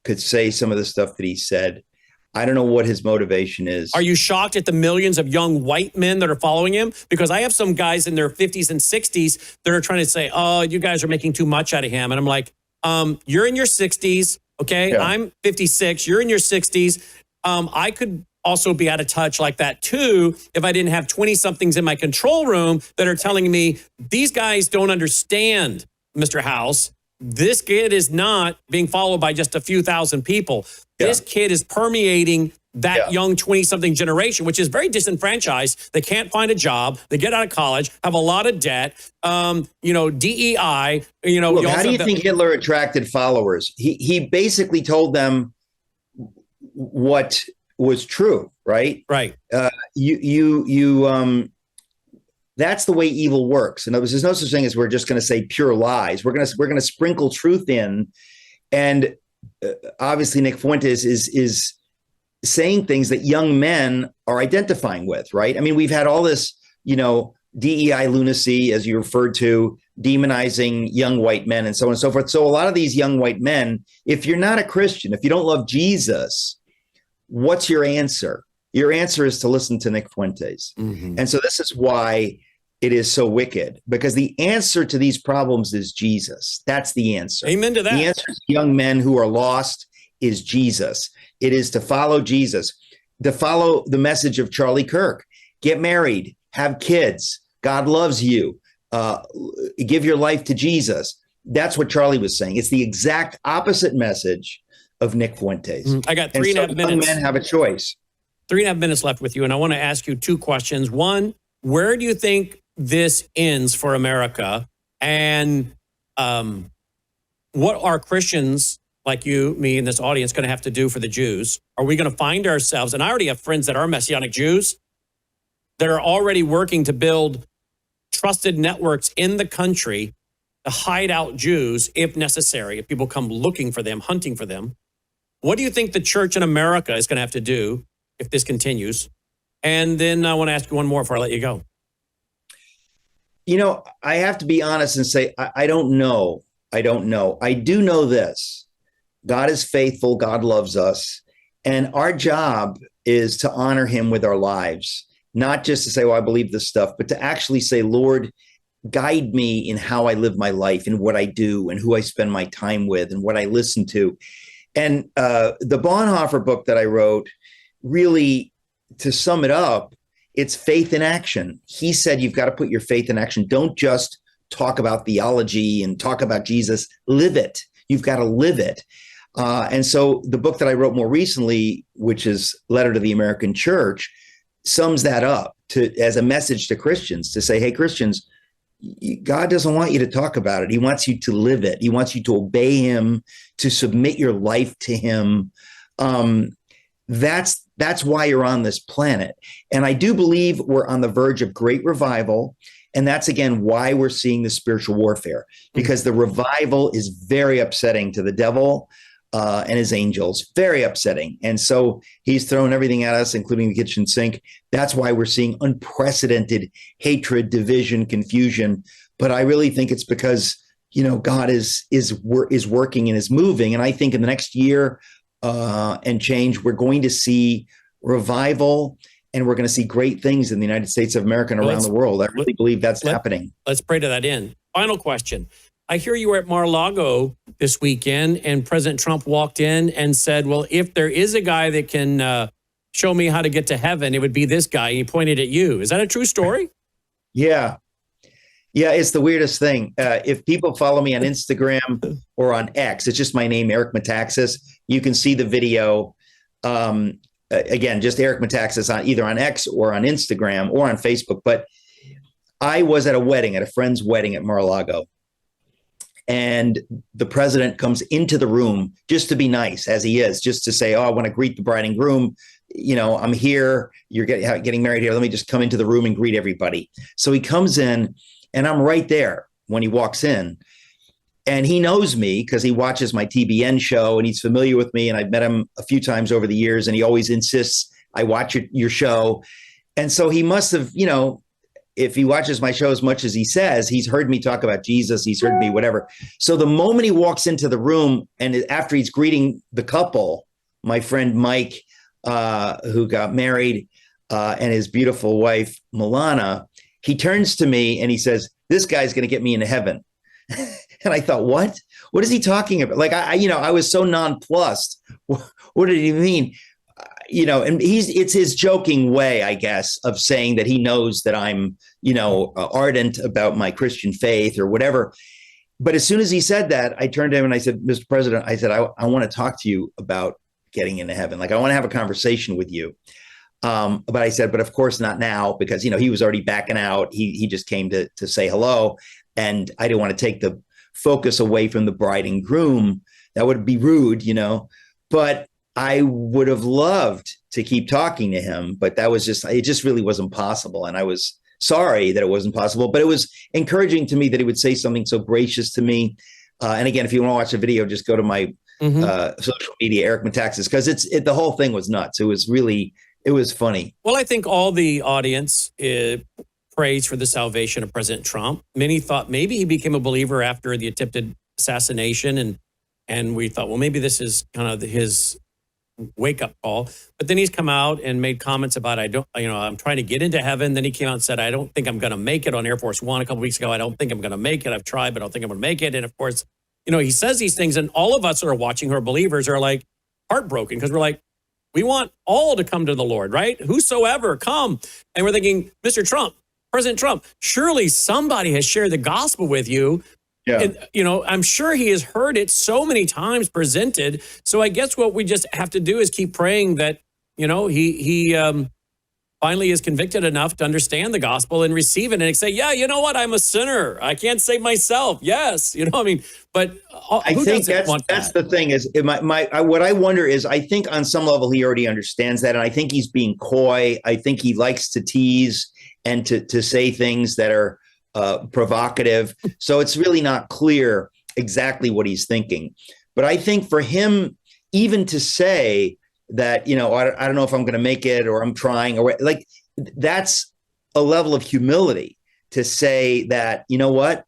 could say some of the stuff that he said. I don't know what his motivation is. Are you shocked at the millions of young white men that are following him? Because I have some guys in their 50s and 60s that are trying to say, oh, you guys are making too much out of him. And I'm like, you're in your 60s, okay? Yeah. I'm 56. You're in your 60s. I could also be out of touch like that too if I didn't have 20-somethings in my control room that are telling me, these guys don't understand, Mr. House. This kid is not being followed by just a few thousand people. Yeah. This kid is permeating that young 20-something generation, which is very disenfranchised. They can't find a job. They get out of college, have a lot of debt, DEI. Look, how do you think Hitler attracted followers? He basically told them what was true, right? Right. That's the way evil works. In other words, there's no such thing as we're just going to say pure lies. We're going to sprinkle truth in, and obviously Nick Fuentes is saying things that young men are identifying with, right? I mean, we've had all this, DEI lunacy, as you referred to, demonizing young white men and so on and so forth. So a lot of these young white men, if you're not a Christian, if you don't love Jesus, what's your answer? Your answer is to listen to Nick Fuentes. Mm-hmm. And so this is why it is so wicked, because the answer to these problems is Jesus. That's the answer. Amen to that. The answer to young men who are lost is Jesus. It is to follow Jesus, to follow the message of Charlie Kirk. Get married, have kids. God loves you. Give your life to Jesus. That's what Charlie was saying. It's the exact opposite message of Nick Fuentes. I got 3.5 minutes. Young men have a choice. 3.5 minutes left with you, and I want to ask you two questions. One, where do you think this ends for America? And what are Christians like you, me, and this audience going to have to do for the Jews? Are we going to find ourselves, and I already have friends that are Messianic Jews that are already working to build trusted networks in the country to hide out Jews if necessary, if people come looking for them, hunting for them. What do you think the church in America is going to have to do if this continues? And then I want to ask you one more before I let you go. I have to be honest and say, I don't know. I don't know. I do know this. God is faithful. God loves us. And our job is to honor him with our lives, not just to say, well, I believe this stuff, but to actually say, Lord, guide me in how I live my life and what I do and who I spend my time with and what I listen to. And the Bonhoeffer book that I wrote, really, to sum it up, it's faith in action. He said, you've got to put your faith in action. Don't just talk about theology and talk about Jesus. Live it. You've got to live it. And so the book that I wrote more recently, which is Letter to the American Church, sums that up as a message to Christians to say, hey, Christians, God doesn't want you to talk about it. He wants you to live it. He wants you to obey him, to submit your life to him. That's why you're on this planet. And I do believe we're on the verge of great revival. And that's, again, why we're seeing the spiritual warfare, because the revival is very upsetting to the devil and his angels, very upsetting. And so he's thrown everything at us, including the kitchen sink. That's why we're seeing unprecedented hatred, division, confusion. But I really think it's because, God is working and is moving. And I think in the next year and change, we're going to see revival, and we're going to see great things in the United States of America and around the world. I really believe that's happening. Let's pray to that end. Final question. I hear you were at Mar-a-Lago this weekend, and President Trump walked in and said, well, if there is a guy that can show me how to get to heaven, it would be this guy. He pointed at you. Is that a true story? Yeah. Yeah, it's the weirdest thing. If people follow me on Instagram or on X, it's just my name, Eric Metaxas. You can see the video. Again, just Eric Metaxas on either on X or on Instagram or on Facebook. But I was at a friend's wedding at Mar-a-Lago. And the president comes into the room just to be nice, as he is, just to say, oh, I want to greet the bride and groom. I'm here. You're getting married here. Let me just come into the room and greet everybody. So he comes in, and I'm right there when he walks in. And he knows me because he watches my TBN show, and he's familiar with me. And I've met him a few times over the years, and he always insists I watch your show. And so he must have, if he watches my show as much as he says, he's heard me talk about Jesus. He's heard me, whatever. So the moment he walks into the room, and after he's greeting the couple, my friend Mike, who got married, and his beautiful wife, Milana, he turns to me and he says, this guy's going to get me into heaven. And I thought, what? What is he talking about? Like, I was so nonplussed. What did he mean? And it's his joking way, I guess, of saying that he knows that I'm, ardent about my Christian faith or whatever. But as soon as he said that, I turned to him and I said, Mr. President, I said, I want to talk to you about getting into heaven. Like, I want to have a conversation with you. But I said, but of course not now, because, he was already backing out. He just came to say hello. And I didn't want to take the focus away from the bride and groom. That would be rude, but I would have loved to keep talking to him, but it just really wasn't possible. And I was sorry that it wasn't possible, but it was encouraging to me that he would say something so gracious to me. And again, if you want to watch the video, just go to my social media, Eric Metaxas, because the whole thing was nuts. It was funny. Well, I think all the audience prays for the salvation of President Trump. Many thought maybe he became a believer after the attempted assassination, and we thought, well, maybe this is kind of his wake-up call. But then he's come out and made comments about, I'm trying to get into heaven. Then he came out and said, I don't think I'm going to make it on Air Force One a couple weeks ago. I don't think I'm going to make it. I've tried, but I don't think I'm going to make it. And of course, he says these things, and all of us that are watching who are believers are like heartbroken, because we're like, we want all to come to the Lord, right? Whosoever, come. And we're thinking, Mr. Trump, President Trump, surely somebody has shared the gospel with you. Yeah. And, I'm sure he has heard it so many times presented. So I guess what we just have to do is keep praying that, he finally is convicted enough to understand the gospel and receive it and say, yeah, you know what? I'm a sinner. I can't save myself. Yes. But I think that's the thing is what I wonder is, I think on some level he already understands that. And I think he's being coy. I think he likes to tease and to say things that are provocative. So it's really not clear exactly what he's thinking. But I think for him, even to say that, I don't know if I'm going to make it, or I'm trying, or like, that's a level of humility to say that, you know what,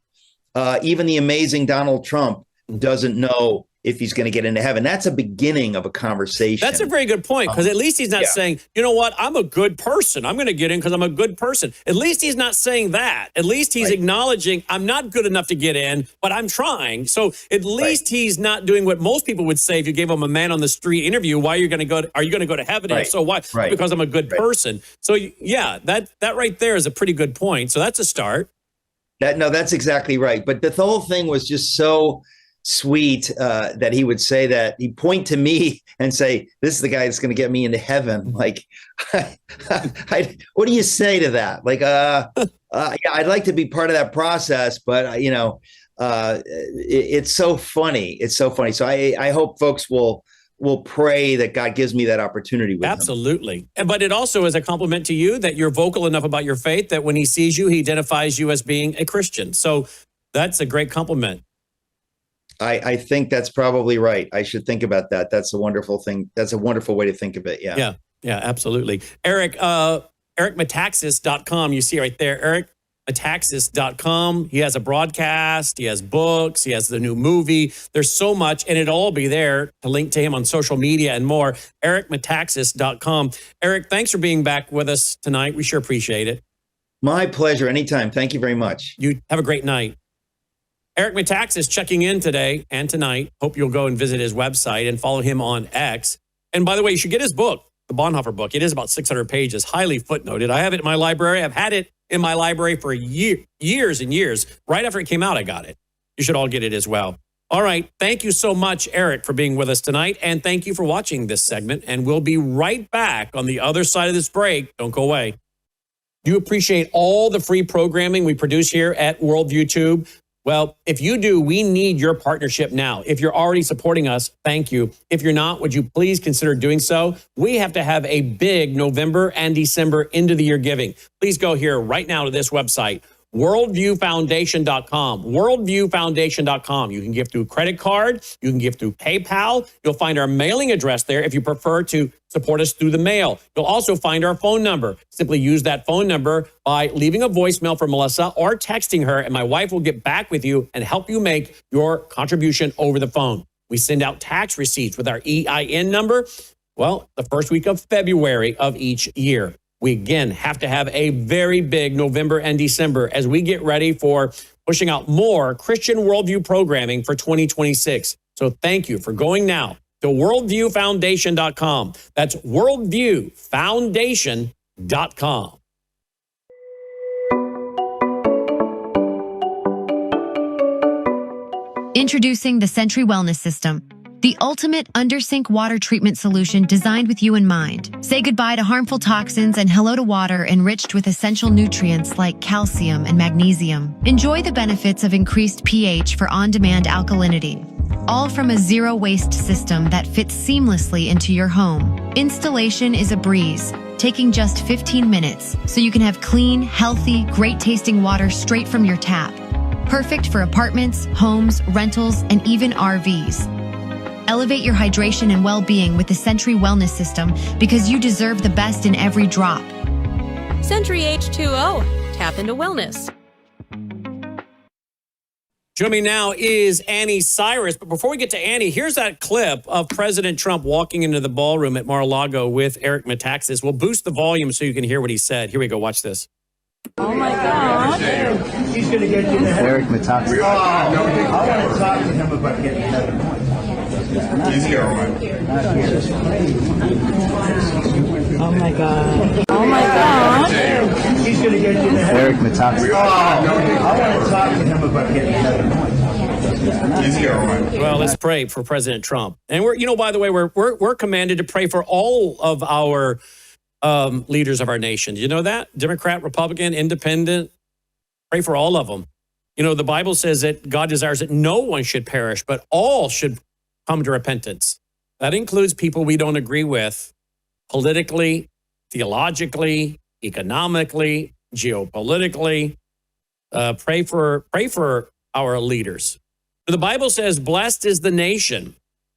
even the amazing Donald Trump doesn't know if he's going to get into heaven. That's a beginning of a conversation. That's a very good point, because at least he's not saying, you know what, I'm a good person. I'm going to get in because I'm a good person. At least he's not saying that. At least he's acknowledging I'm not good enough to get in, but I'm trying. So at least he's not doing what most people would say if you gave him a man on the street interview. Why are you going to go to heaven? And if so, why? Because I'm a good person. So yeah, that right there is a pretty good point. So that's a start. That's exactly right. But the whole thing was just so sweet that he would say that. He'd point to me and say, "This is the guy that's going to get me into heaven." Like, what do you say to that? Like, yeah, I'd like to be part of that process, but it's so funny. It's so funny. So I hope folks will pray that God gives me that opportunity with him. Absolutely. But it also is a compliment to you that you're vocal enough about your faith that when he sees you, he identifies you as being a Christian. So that's a great compliment. I think that's probably right. I should think about that. That's a wonderful thing. That's a wonderful way to think of it. Yeah. Yeah, absolutely. Eric, EricMetaxas.com. You see right there, EricMetaxas.com. He has a broadcast. He has books. He has the new movie. There's so much, and it'll all be there to link to him on social media and more. EricMetaxas.com. Eric, thanks for being back with us tonight. We sure appreciate it. My pleasure. Anytime. Thank you very much. You have a great night. Eric Metaxas checking in today and tonight. Hope you'll go and visit his website and follow him on X. And by the way, you should get his book, the Bonhoeffer book. It is about 600 pages, highly footnoted. I have it in my library. I've had it in my library for years and years. Right after it came out, I got it. You should all get it as well. All right. Thank you so much, Eric, for being with us tonight. And thank you for watching this segment. And we'll be right back on the other side of this break. Don't go away. Do you appreciate all the free programming we produce here at Worldview Tube? Well, if you do, we need your partnership now. If you're already supporting us, thank you. If you're not, would you please consider doing so? We have to have a big November and December end of the year giving. Please go here right now to this website, worldviewfoundation.com, worldviewfoundation.com. You can give through credit card. You can give through PayPal. You'll find our mailing address there if you prefer to support us through the mail. You'll also find our phone number. Simply use that phone number by leaving a voicemail for Melissa or texting her, and my wife will get back with you and help you make your contribution over the phone. We send out tax receipts with our EIN number, well, the first week of February of each year. We, again, have to have a very big November and December as we get ready for pushing out more Christian worldview programming for 2026. So thank you for going now to worldviewfoundation.com. That's worldviewfoundation.com. Introducing the Sentry Wellness System, the ultimate undersink water treatment solution designed with you in mind. Say goodbye to harmful toxins and hello to water enriched with essential nutrients like calcium and magnesium. Enjoy the benefits of increased pH for on-demand alkalinity, all from a zero-waste system that fits seamlessly into your home. Installation is a breeze, taking just 15 minutes, so you can have clean, healthy, great-tasting water straight from your tap. Perfect for apartments, homes, rentals, and even RVs. Elevate your hydration and well-being with the Sentry Wellness System because you deserve the best in every drop. Sentry H2O. Tap into wellness. Joining me now is Anni Cyrus. But before we get to Annie, here's that clip of President Trump walking into the ballroom at Mar-a-Lago with Eric Metaxas. We'll boost the volume so you can hear what he said. Here we go. Watch this. Oh my God. He's going to get you there. Eric Metaxas. I want to talk to him about getting better. Easier one. Oh my God. Oh my God. He's going to get you there. Eric Metaxas. I want to talk to him about getting better. Easier one. Well, let's pray for President Trump. And by the way, we're commanded to pray for all of our leaders of our nation. Do you know that? Democrat, Republican, Independent. Pray for all of them. The Bible says that God desires that no one should perish, but all should come to repentance. That includes people we don't agree with politically, theologically, economically, geopolitically. Pray for our leaders. The Bible says, blessed is the nation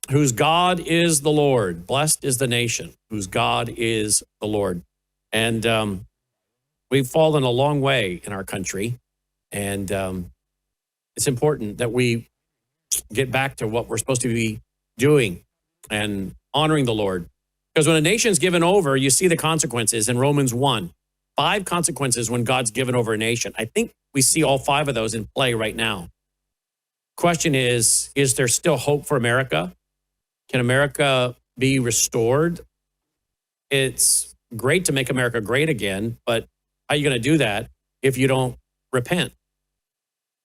whose God is the Lord. Blessed is the nation whose God is the Lord. And we've fallen a long way in our country. And it's important that we get back to what we're supposed to be doing and honoring the Lord. Because when a nation's given over, you see the consequences in Romans 1. 5 consequences when God's given over a nation. I think we see all 5 of those in play right now. Question is there still hope for America? Can America be restored? It's great to make America great again, but how are you going to do that if you don't repent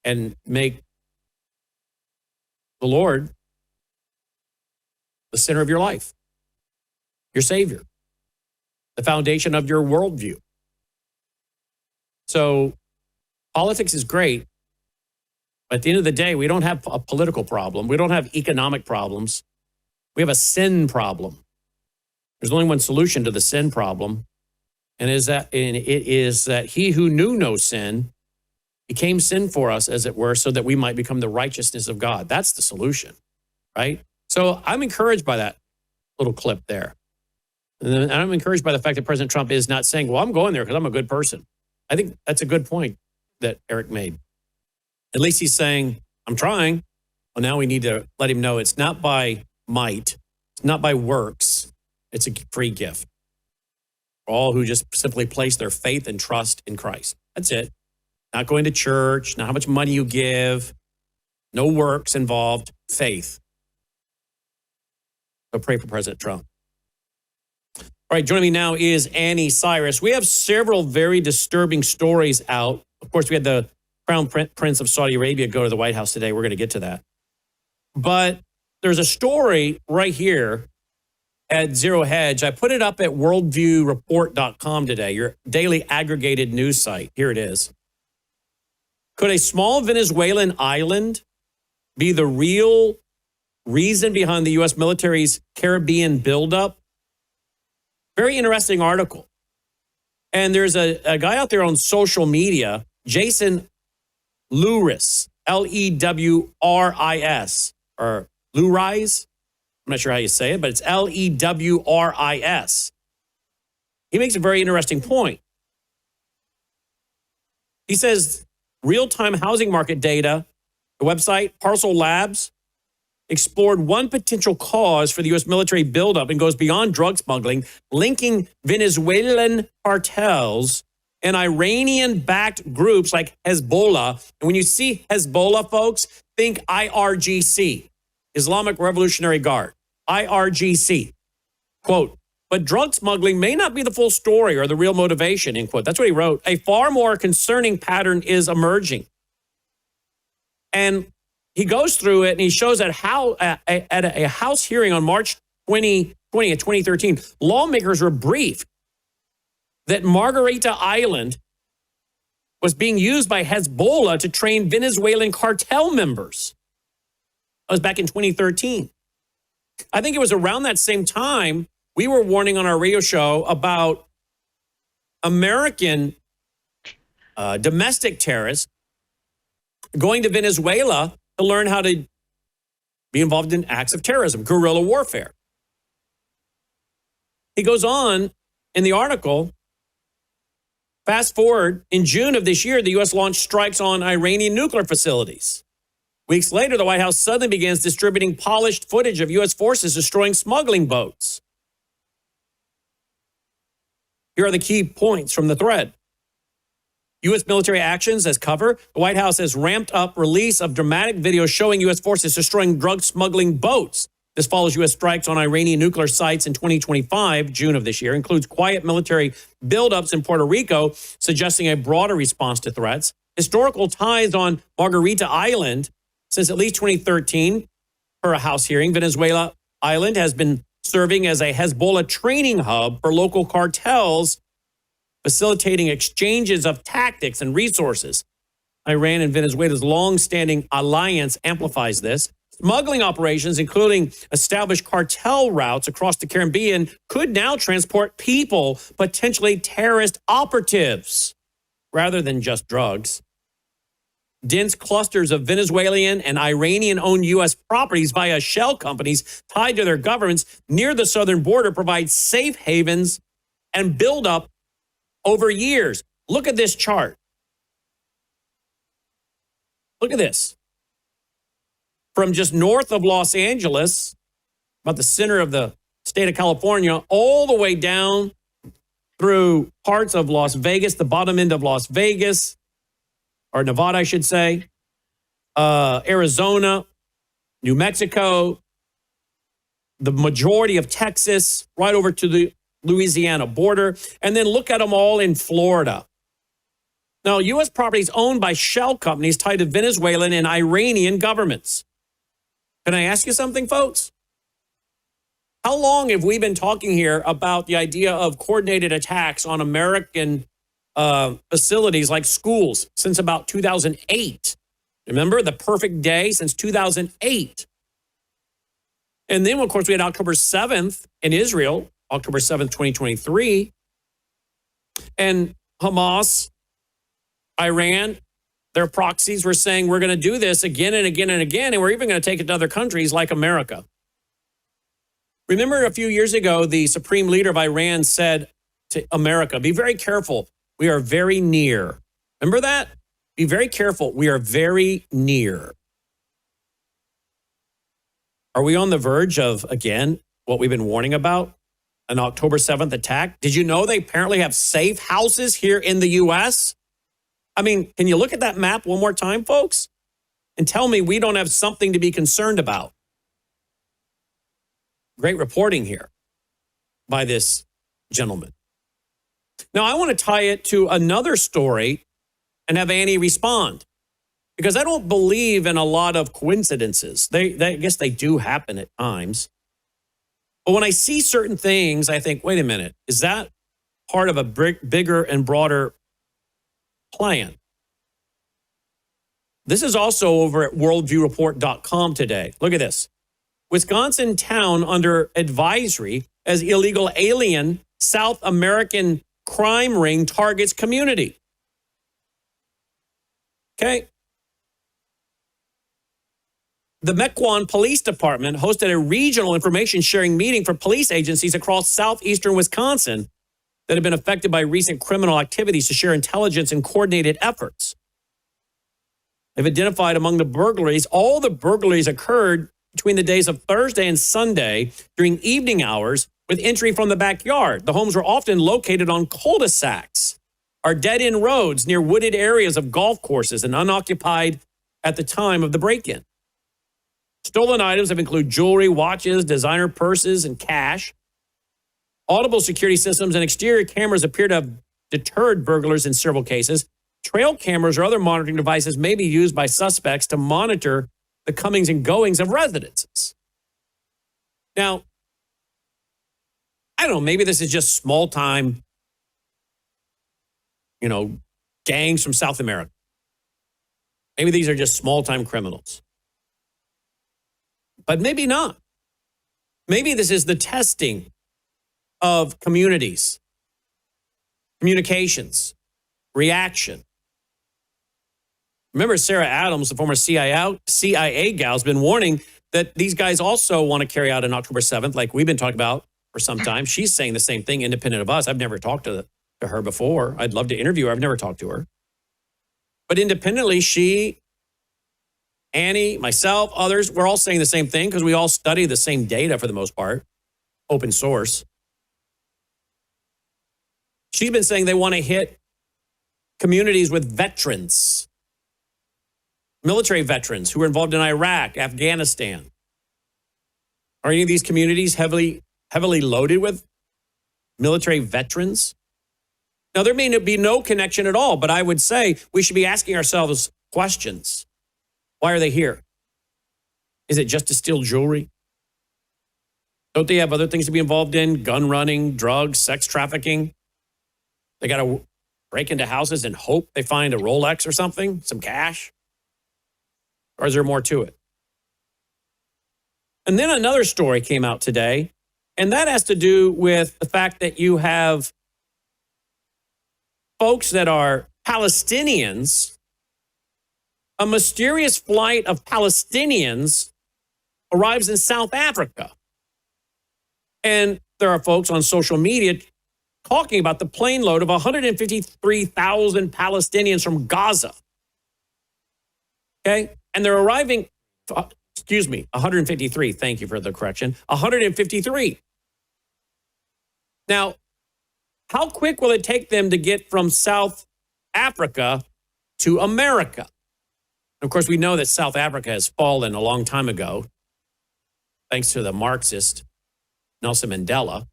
and make the Lord the center of your life, your Savior, the foundation of your worldview. So politics is great, but at the end of the day, we don't have a political problem. We don't have economic problems. We have a sin problem. There's only one solution to the sin problem, and it is that he who knew no sin became sin for us, as it were, so that we might become the righteousness of God. That's the solution, right? So I'm encouraged by that little clip there. And I'm encouraged by the fact that President Trump is not saying, well, I'm going there because I'm a good person. I think that's a good point that Eric made. At least he's saying, I'm trying. Well, now we need to let him know it's not by might, it's not by works, it's a free gift for all who just simply place their faith and trust in Christ. That's it. Not going to church, not how much money you give, no works involved, faith. So pray for President Trump. All right, joining me now is Anni Cyrus. We have several very disturbing stories out. Of course, we had the Crown Prince of Saudi Arabia go to the White House today. We're going to get to that. But there's a story right here at Zero Hedge. I put it up at worldviewreport.com today, your daily aggregated news site. Here it is. Could a small Venezuelan island be the real reason behind the U.S. military's Caribbean buildup? Very interesting article. And there's a guy out there on social media, Jason Lewris, Lewris, or Lewris. I'm not sure how you say it, but it's Lewris. He makes a very interesting point. He says real-time housing market data, the website Parcel Labs, explored one potential cause for the U.S. military buildup and goes beyond drug smuggling, linking Venezuelan cartels and Iranian-backed groups like Hezbollah. And when you see Hezbollah, folks, think IRGC, Islamic Revolutionary Guard, IRGC. Quote, but drug smuggling may not be the full story or the real motivation, end quote. That's what he wrote. A far more concerning pattern is emerging. And he goes through it and he shows that how at a House hearing on March 2020 of 2013, lawmakers were briefed that Margarita Island was being used by Hezbollah to train Venezuelan cartel members. That was back in 2013. I think it was around that same time we were warning on our radio show about American domestic terrorists going to Venezuela to learn how to be involved in acts of terrorism, guerrilla warfare. He goes on in the article, fast forward, in June of this year, the U.S. launched strikes on Iranian nuclear facilities. Weeks later, the White House suddenly begins distributing polished footage of U.S. forces destroying smuggling boats. Here are the key points from the thread. U.S. military actions as cover. The White House has ramped up release of dramatic videos showing U.S. forces destroying drug smuggling boats. This follows U.S. strikes on Iranian nuclear sites in 2025, June of this year, includes quiet military buildups in Puerto Rico, suggesting a broader response to threats. Historical ties on Margarita Island since at least 2013, per a House hearing. Venezuela Island has been serving as a Hezbollah training hub for local cartels, facilitating exchanges of tactics and resources. Iran and Venezuela's long-standing alliance amplifies this. Smuggling operations, including established cartel routes across the Caribbean, could now transport people, potentially terrorist operatives, rather than just drugs. Dense clusters of Venezuelan and Iranian-owned U.S. properties via shell companies tied to their governments near the southern border provide safe havens and build up over years. Look at this chart. Look at this. From just north of Los Angeles, about the center of the state of California, all the way down through parts of Las Vegas, the bottom end of Las Vegas, or Nevada, I should say, Arizona, New Mexico, the majority of Texas, right over to the Louisiana border, and then look at them all in Florida. Now, U.S. properties owned by shell companies tied to Venezuelan and Iranian governments. Can I ask you something, folks? How long have we been talking here about the idea of coordinated attacks on American facilities like schools since about 2008? Remember, the perfect day since 2008. And then, of course, we had October 7th in Israel, October 7th, 2023. And Hamas, Iran, their proxies were saying, we're going to do this again and again and again, and we're even going to take it to other countries like America. Remember a few years ago, the supreme leader of Iran said to America, be very careful. We are very near. Remember that? Be very careful. We are very near. Are we on the verge of, again, what we've been warning about? An October 7th attack? Did you know they apparently have safe houses here in the U.S.? I mean, can you look at that map one more time, folks? And tell me we don't have something to be concerned about. Great reporting here by this gentleman. Now, I want to tie it to another story and have Annie respond, because I don't believe in a lot of coincidences. I guess they do happen at times. But when I see certain things, I think, wait a minute, is that part of a bigger and broader plan? This is also over at worldviewreport.com today. Look at this. Wisconsin town under advisory as illegal alien South American crime ring targets community. Okay. The Mequon Police Department hosted a regional information sharing meeting for police agencies across southeastern Wisconsin that have been affected by recent criminal activities to share intelligence and coordinated efforts. They've identified among the burglaries, all the burglaries occurred between the days of Thursday and Sunday during evening hours with entry from the backyard. The homes were often located on cul-de-sacs or dead-end roads near wooded areas of golf courses and unoccupied at the time of the break-in. Stolen items have included jewelry, watches, designer purses, and cash. Audible security systems and exterior cameras appear to have deterred burglars in several cases. Trail cameras or other monitoring devices may be used by suspects to monitor the comings and goings of residences. Now, I don't know, maybe this is just small-time, gangs from South America. Maybe these are just small-time criminals. But maybe not. Maybe this is the testing of communities, communications, reaction. Remember, Sarah Adams, the former CIA gal, has been warning that these guys also want to carry out an October 7th, like we've been talking about for some time. She's saying the same thing, independent of us. I've never talked to her before. I'd love to interview her. I've never talked to her. But independently, she, Annie, myself, others, we're all saying the same thing because we all study the same data for the most part, open source. She's been saying they want to hit communities with veterans, military veterans who were involved in Iraq, Afghanistan. Are any of these communities heavily loaded with military veterans? Now, there may be no connection at all, but I would say we should be asking ourselves questions. Why are they here? Is it just to steal jewelry? Don't they have other things to be involved in? Gun running, drugs, sex trafficking? They got to break into houses and hope they find a Rolex or something, some cash? Or is there more to it? And then another story came out today, and that has to do with the fact that you have folks that are Palestinians. A mysterious flight of Palestinians arrives in South Africa. And there are folks on social media talking about the plane load of 153,000 Palestinians from Gaza. Okay? And they're arriving, 153. Thank you for the correction. 153. Now, how quick will it take them to get from South Africa to America? Of course, we know that South Africa has fallen a long time ago, thanks to the Marxist Nelson Mandela,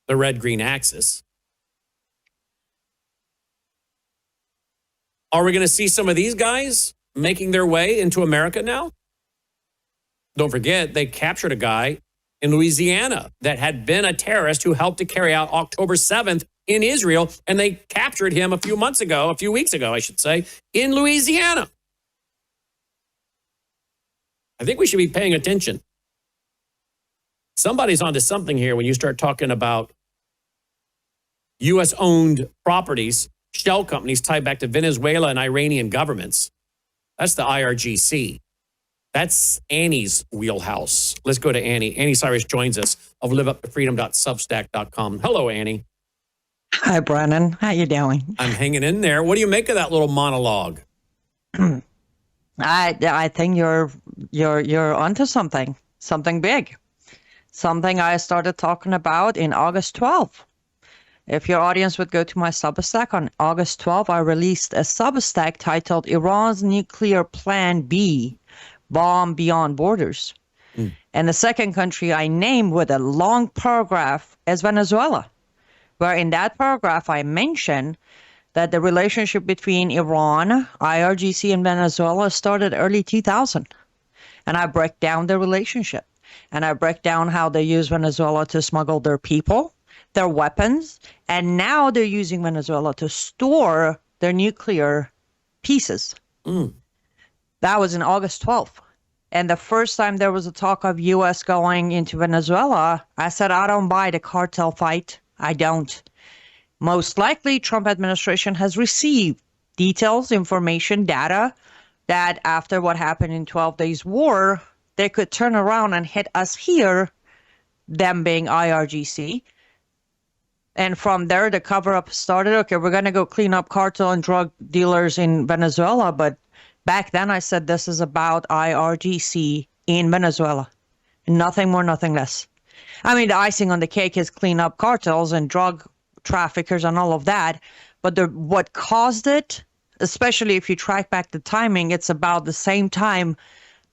the red-green axis. Are we going to see some of these guys making their way into America now? Don't forget, they captured a guy in Louisiana that had been a terrorist who helped to carry out October 7th in Israel, and they captured him a few weeks ago, I should say, in Louisiana. I think we should be paying attention. Somebody's onto something here when you start talking about U.S.-owned properties, shell companies tied back to Venezuela and Iranian governments. That's the IRGC. That's Annie's wheelhouse. Let's go to Annie. Anni Cyrus joins us of liveuptofreedom.substack.com. Hello, Annie. Hi, Brennan. How you doing? I'm hanging in there. What do you make of that little monologue? I think you're onto something big, something I started talking about in August 12th. If your audience would go to my Substack on August 12th, I released a Substack titled "Iran's Nuclear Plan B: Bomb Beyond Borders," and the second country I named with a long paragraph is Venezuela, where in that paragraph I mentioned that the relationship between Iran, IRGC, and Venezuela started early 2000. And I break down the relationship. And I break down how they use Venezuela to smuggle their people, their weapons, and now they're using Venezuela to store their nuclear pieces. That was in August 12th. And the first time there was a talk of U.S. going into Venezuela, I said, I don't buy the cartel fight. I don't. Most likely, Trump administration has received details, information, data that after what happened in 12 Days War, they could turn around and hit us here, them being IRGC. And from there, the cover-up started. Okay, we're going to go clean up cartel and drug dealers in Venezuela. But back then, I said this is about IRGC in Venezuela. Nothing more, nothing less. I mean, the icing on the cake is clean up cartels and drug traffickers and all of that. But what caused it, especially if you track back the timing, it's about the same time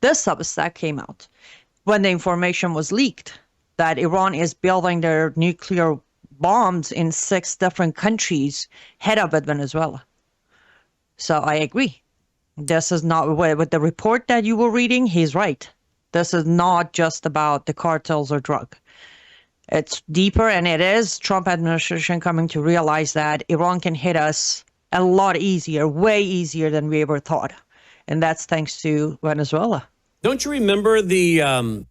this Substack came out, when the information was leaked that Iran is building their nuclear bombs in 6 different countries, head of it, Venezuela. So I agree. This is not, with the report that you were reading, he's right. This is not just about the cartels or drug. It's deeper, and it is Trump administration coming to realize that Iran can hit us a lot easier, way easier than we ever thought. And that's thanks to Venezuela. Don't you remember the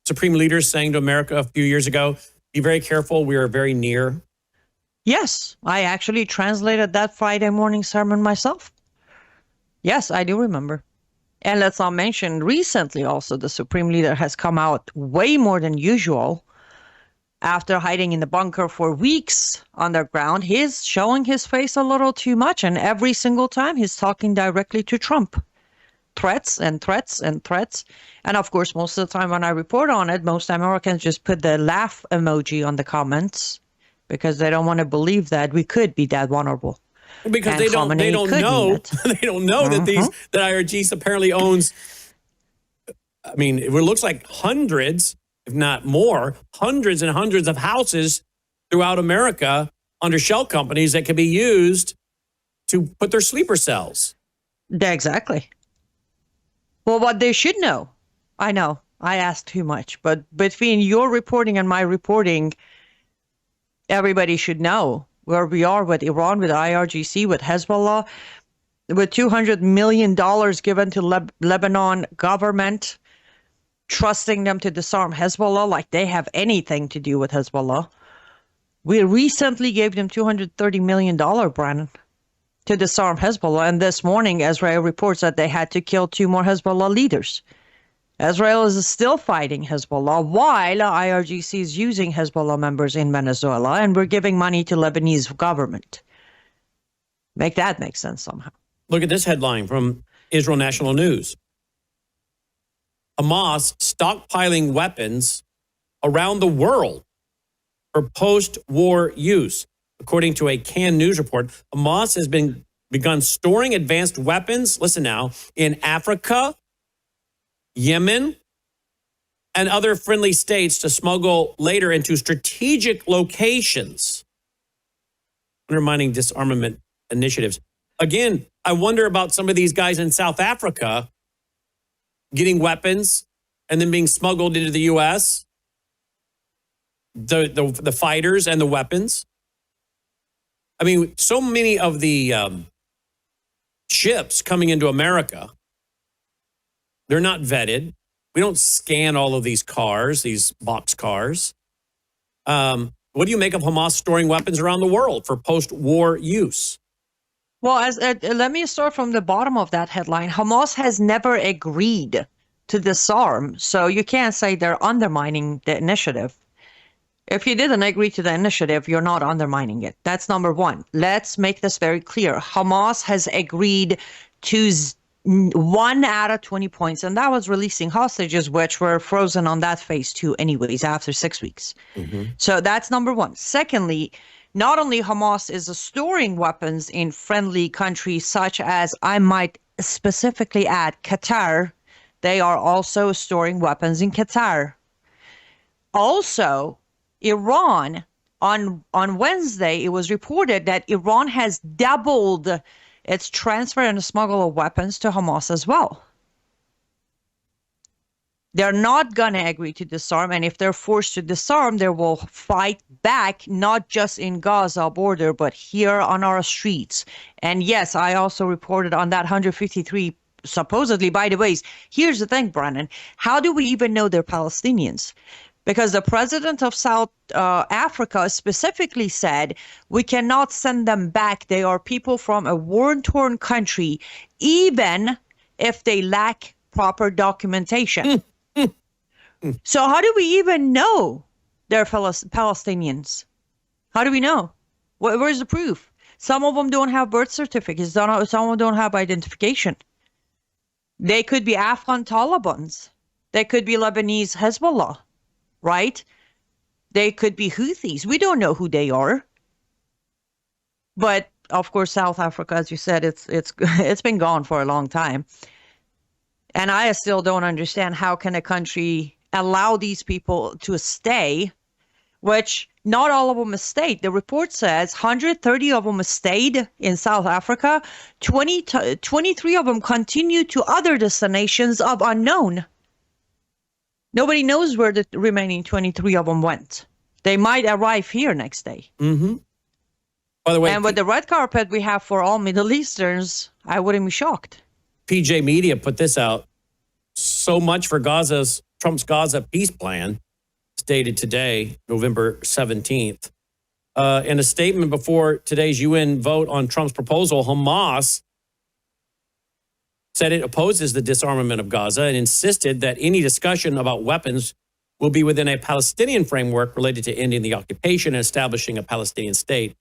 supreme leaders saying to America a few years ago, be very careful, we are very near? Yes, I actually translated that Friday morning sermon myself. Yes, I do remember. And let's not mention, recently also, the supreme leader has come out way more than usual. After hiding in the bunker for weeks underground, he's showing his face a little too much. And every single time he's talking directly to Trump. Threats and threats and threats. And of course, most of the time when I report on it, most Americans just put the laugh emoji on the comments because they don't want to believe that we could be that vulnerable. Because they don't know they don't know that that IRGC apparently owns, I mean, it looks like hundreds, if not more, hundreds and hundreds of houses throughout America under shell companies that can be used to put their sleeper cells. Exactly. Well, what they should know, I know, I asked too much, but between your reporting and my reporting, everybody should know where we are with Iran, with IRGC, with Hezbollah, with $200 million given to Lebanon government, trusting them to disarm Hezbollah like they have anything to do with Hezbollah. We recently gave them $230 million, Brandon, to disarm Hezbollah. And this morning, Israel reports that they had to kill 2 more Hezbollah leaders. Israel is still fighting Hezbollah while IRGC is using Hezbollah members in Venezuela, and we're giving money to Lebanese government. Make that make sense somehow. Look at this headline from Israel National News. Hamas stockpiling weapons around the world for post-war use. According to a Cannes News report, Hamas has begun storing advanced weapons, listen now, in Africa, Yemen, and other friendly states to smuggle later into strategic locations, undermining disarmament initiatives. Again, I wonder about some of these guys in South Africa getting weapons and then being smuggled into the U.S., the fighters and the weapons. I mean, so many of the ships coming into America, they're not vetted. We don't scan all of these cars, these box cars. What do you make of Hamas storing weapons around the world for post-war use? Well, let me start from the bottom of that headline. Hamas has never agreed to disarm, so you can't say they're undermining the initiative. If you didn't agree to the initiative, you're not undermining it. That's number one. Let's make this very clear. Hamas has agreed to 1 out of 20 points, and that was releasing hostages, which were frozen on that phase 2 anyways after 6 weeks. So that's number one. Secondly, not only Hamas is storing weapons in friendly countries such as, I might specifically add, Qatar, they are also storing weapons in Qatar. Also, Iran, on Wednesday, it was reported that Iran has doubled its transfer and smuggle of weapons to Hamas as well. They're not going to agree to disarm, and if they're forced to disarm, they will fight back, not just in Gaza border, but here on our streets. And yes, I also reported on that 153 supposedly, by the way. Here's the thing, Brennan. How do we even know they're Palestinians? Because the president of South Africa specifically said, we cannot send them back. They are people from a war-torn country, even if they lack proper documentation. So how do we even know they're Palestinians? How do we know? Where's the proof? Some of them don't have birth certificates. Some of them don't have identification. They could be Afghan Talibans. They could be Lebanese Hezbollah. Right? They could be Houthis. We don't know who they are. But of course, South Africa, as you said, it's been gone for a long time. And I still don't understand how can a country allow these people to stay, which not all of them stayed. The report says 130 of them stayed in South Africa. 23 of them continued to other destinations of unknown. Nobody knows where the remaining 23 of them went. They might arrive here next day. By the way, and with the red carpet we have for all Middle Easterns, I wouldn't be shocked. PJ Media put this out. So much for Trump's Gaza peace plan. It's dated today, November 17th. In a statement before today's UN vote on Trump's proposal, Hamas said it opposes the disarmament of Gaza and insisted that any discussion about weapons will be within a Palestinian framework related to ending the occupation and establishing a Palestinian state.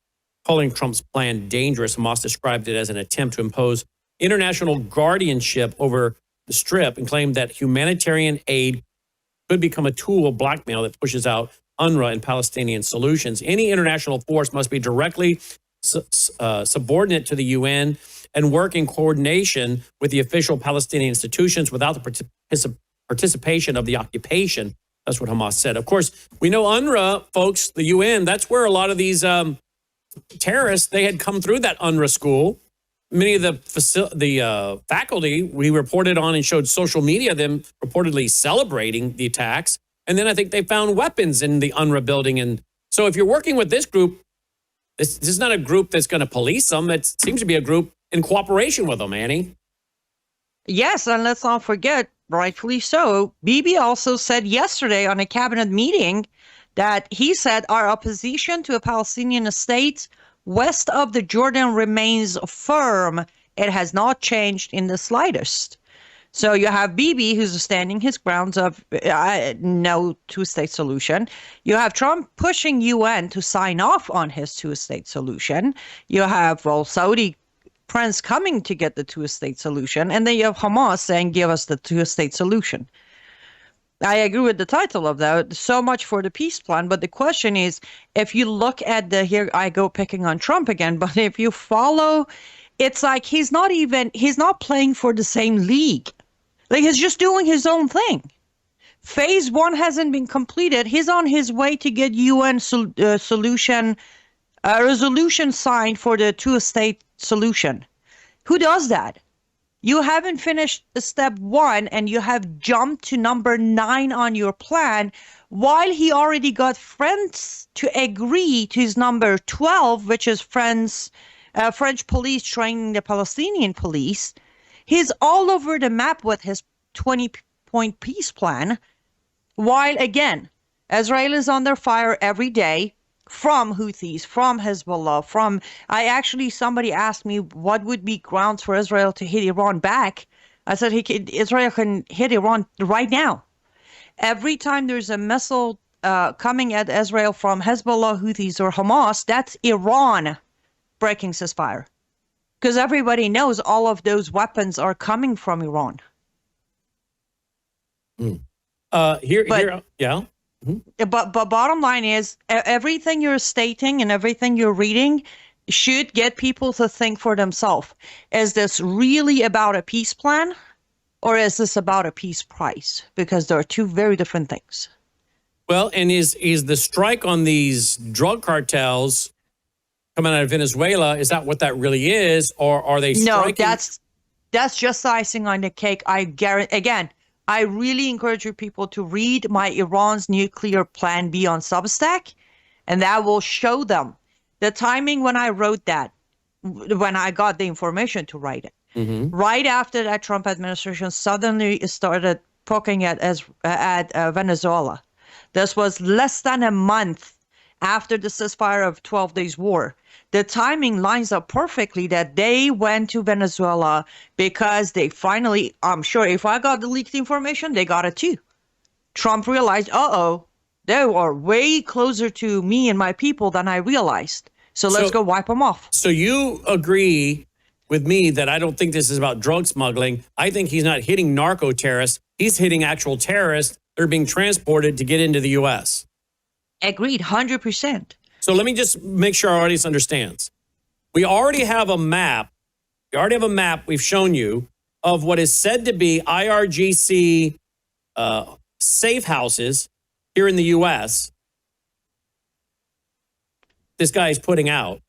Calling Trump's plan dangerous, Hamas described it as an attempt to impose international guardianship over the Strip and claimed that humanitarian aid could become a tool of blackmail that pushes out UNRWA and Palestinian solutions. Any international force must be directly subordinate to the UN and work in coordination with the official Palestinian institutions without the participation of the occupation. That's what Hamas said. Of course, we know UNRWA, folks, the UN, that's where a lot of these terrorists, they had come through that UNRWA school. Many of the faculty we reported on and showed social media, them reportedly celebrating the attacks. And then I think they found weapons in the UNRWA building. And so if you're working with this group, this is not a group that's going to police them. It seems to be a group in cooperation with them, Annie. Yes, and let's not forget, rightfully so, Bibi also said yesterday on a cabinet meeting that he said our opposition to a Palestinian state west of the Jordan remains firm. It has not changed in the slightest. So you have Bibi, who's standing his grounds of no two-state solution. You have Trump pushing UN to sign off on his two-state solution. You have, Saudi Prince coming to get the two-state solution. And then you have Hamas saying, give us the two-state solution. I agree with the title of that. So much for the peace plan. But the question is, if you look at here I go picking on Trump again, but if you follow, it's like he's not playing for the same league. Like he's just doing his own thing. Phase 1 hasn't been completed. He's on his way to get UN resolution signed for the two-state solution. Who does that? You haven't finished step 1 and you have jumped to number 9 on your plan while he already got friends to agree to his number 12, which is French police training the Palestinian police. He's all over the map with his 20-point peace plan, while again, Israel is under fire every day from Houthis, from Hezbollah, somebody asked me what would be grounds for Israel to hit Iran back. I said Israel can hit Iran right now. Every time there's a missile coming at Israel from Hezbollah, Houthis, or Hamas, that's Iran breaking ceasefire. Because everybody knows all of those weapons are coming from Iran. Yeah. But bottom line is, everything you're stating and everything you're reading should get people to think for themselves. Is this really about a peace plan, or is this about a peace price? Because there are two very different things. Well, and is the strike on these drug cartels coming out of Venezuela, is that what that really is, or are they striking? No, that's just icing on the cake. I guarantee. Again, I really encourage you people to read my Iran's nuclear plan B on Substack, and that will show them the timing when I wrote that, when I got the information to write it. Mm-hmm. Right after that Trump administration suddenly started poking at Venezuela. This was less than a month after the ceasefire of 12 days war. The timing lines up perfectly that they went to Venezuela because they finally, I'm sure if I got the leaked information, they got it too. Trump realized, they are way closer to me and my people than I realized. So let's go wipe them off. So you agree with me that I don't think this is about drug smuggling. I think he's not hitting narco terrorists. He's hitting actual terrorists that are being transported to get into the U.S. Agreed, 100%. So let me just make sure our audience understands. We already have a map. We've shown you of what is said to be IRGC safe houses here in the U.S. This guy is putting out.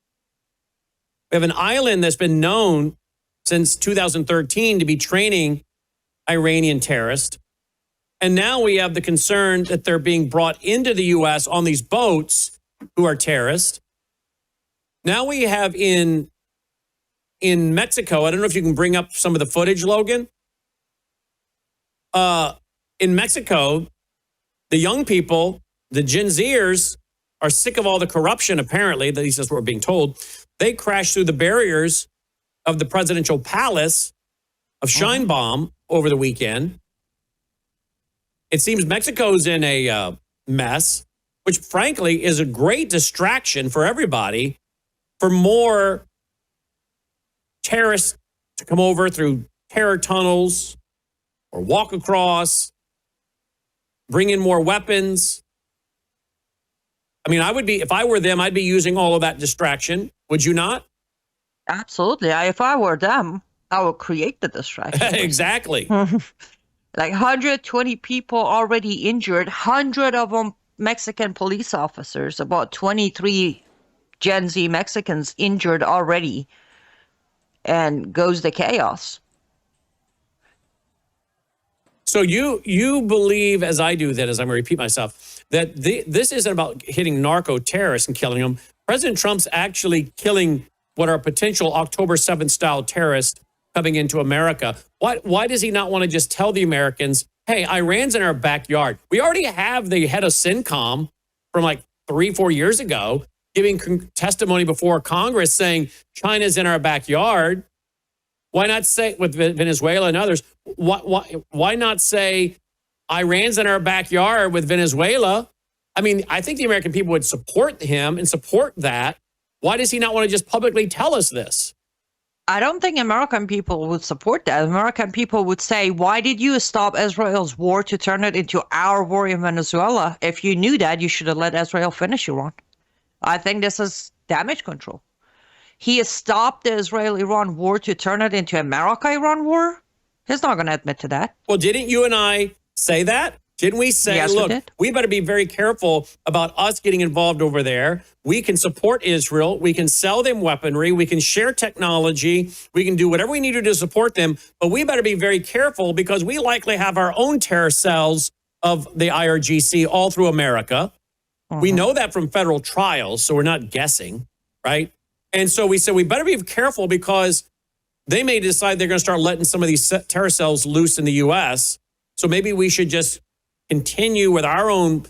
We have an island that's been known since 2013 to be training Iranian terrorists. And now we have the concern that they're being brought into the U.S. on these boats who are terrorists. Now we have in Mexico, I don't know if you can bring up some of the footage, Logan. In Mexico, the young people, the Gen Zers, are sick of all the corruption, apparently. At least that's what we're being told. They crashed through the barriers of the presidential palace of Scheinbaum over the weekend. It seems Mexico's in a mess, which frankly is a great distraction for everybody, for more terrorists to come over through terror tunnels or walk across, bring in more weapons. I mean, if I were them, I'd be using all of that distraction. Would you not? Absolutely. If I were them, I would create the distraction. Exactly. Like 120 people already injured, 100 of them Mexican police officers, about 23 Gen Z Mexicans injured already, and goes the chaos. So you believe, as I do, that as I'm going to repeat myself, that this isn't about hitting narco terrorists and killing them. President Trump's actually killing what are potential October 7th style terrorists coming into America. Why does he not want to just tell the Americans, hey, Iran's in our backyard? We already have the head of CENTCOM from like 3-4 years ago giving testimony before Congress saying China's in our backyard. Why not say, with Venezuela and others, why not say Iran's in our backyard with Venezuela? I mean, I think the American people would support him and support that. Why does he not want to just publicly tell us this? I don't think American people would support that. American people would say, why did you stop Israel's war to turn it into our war in Venezuela? If you knew that, you should have let Israel finish Iran. I think this is damage control. He has stopped the Israel-Iran war to turn it into America-Iran war. He's not going to admit to that. Well, didn't you and I say that? Didn't we say, Yes, look, we did. we better be very careful about us getting involved over there. We can support Israel. We can sell them weaponry. We can share technology. We can do whatever we need to do to support them. But we better be very careful because we likely have our own terror cells of the IRGC all through America. We know that from federal trials, so we're not guessing, right? And so we said we better be careful because they may decide they're going to start letting some of these terror cells loose in the U.S., so maybe we should just continue with our own,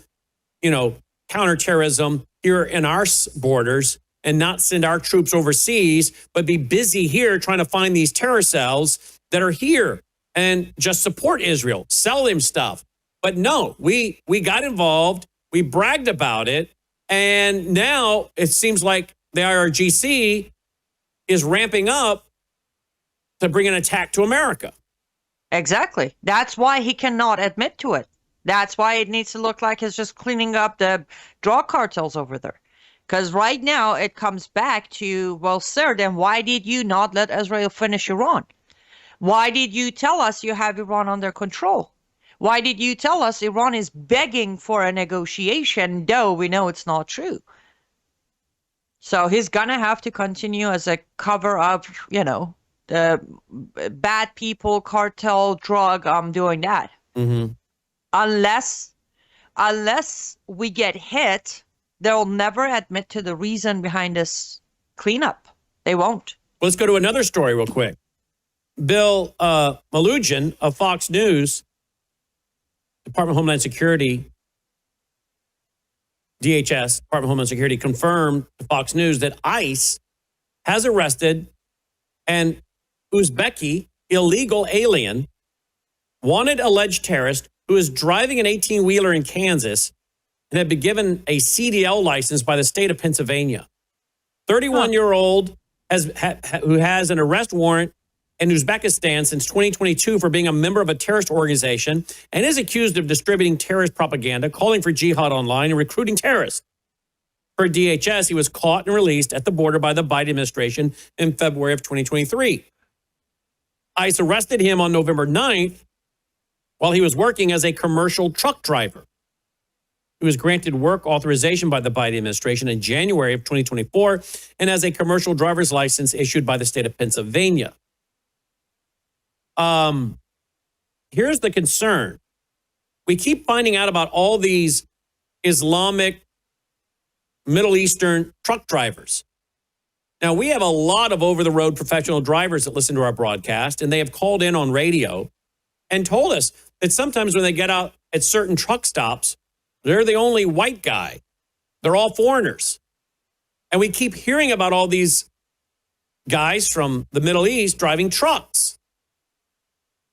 counterterrorism here in our borders and not send our troops overseas, but be busy here trying to find these terror cells that are here and just support Israel, sell them stuff. But no, we got involved, we bragged about it, and now it seems like the IRGC is ramping up to bring an attack to America. Exactly. That's why he cannot admit to it. That's why it needs to look like he's just cleaning up the drug cartels over there. Because right now it comes back to, well, sir, then why did you not let Israel finish Iran? Why did you tell us you have Iran under control? Why did you tell us Iran is begging for a negotiation, though we know it's not true? So he's going to have to continue as a cover of, the bad people, cartel, drug, I'm doing that. Mm-hmm. Unless we get hit, they'll never admit to the reason behind this cleanup. They won't. Let's go to another story real quick. Bill Malugin of Fox News, Department of Homeland Security, DHS, Department of Homeland Security, confirmed to Fox News that ICE has arrested an Uzbeki illegal alien, wanted alleged terrorist who is driving an 18-wheeler in Kansas and had been given a CDL license by the state of Pennsylvania. 31-year-old who has an arrest warrant in Uzbekistan since 2022 for being a member of a terrorist organization and is accused of distributing terrorist propaganda, calling for jihad online, and recruiting terrorists. Per DHS, he was caught and released at the border by the Biden administration in February of 2023. ICE arrested him on November 9th while he was working as a commercial truck driver. He was granted work authorization by the Biden administration in January of 2024 and has a commercial driver's license issued by the state of Pennsylvania. Here's the concern. We keep finding out about all these Islamic, Middle Eastern truck drivers. Now, we have a lot of over-the-road professional drivers that listen to our broadcast, and they have called in on radio and told us that sometimes when they get out at certain truck stops, they're the only white guy. They're all foreigners. And we keep hearing about all these guys from the Middle East driving trucks.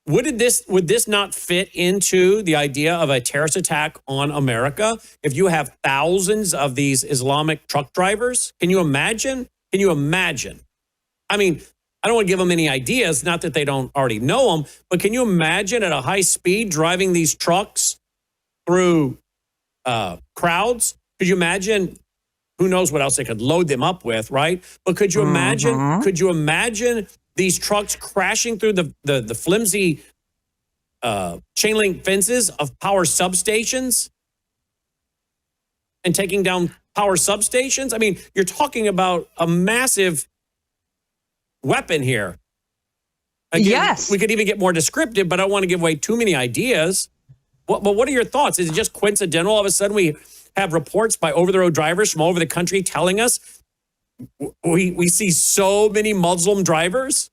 Would this not fit into the idea of a terrorist attack on America if you have thousands of these Islamic truck drivers? Can you imagine? Can you imagine? I mean, I don't want to give them any ideas, not that they don't already know them, but can you imagine at a high speed driving these trucks through crowds? Could you imagine? Who knows what else they could load them up with, right? But could you imagine? Could you imagine these trucks crashing through the flimsy chain link fences of power substations and taking down power substations? I mean, you're talking about a massive weapon here. Again, yes. We could even get more descriptive, but I don't want to give away too many ideas. But what are your thoughts? Is it just coincidental? All of a sudden we have reports by over-the-road drivers from all over the country telling us we see so many Muslim drivers?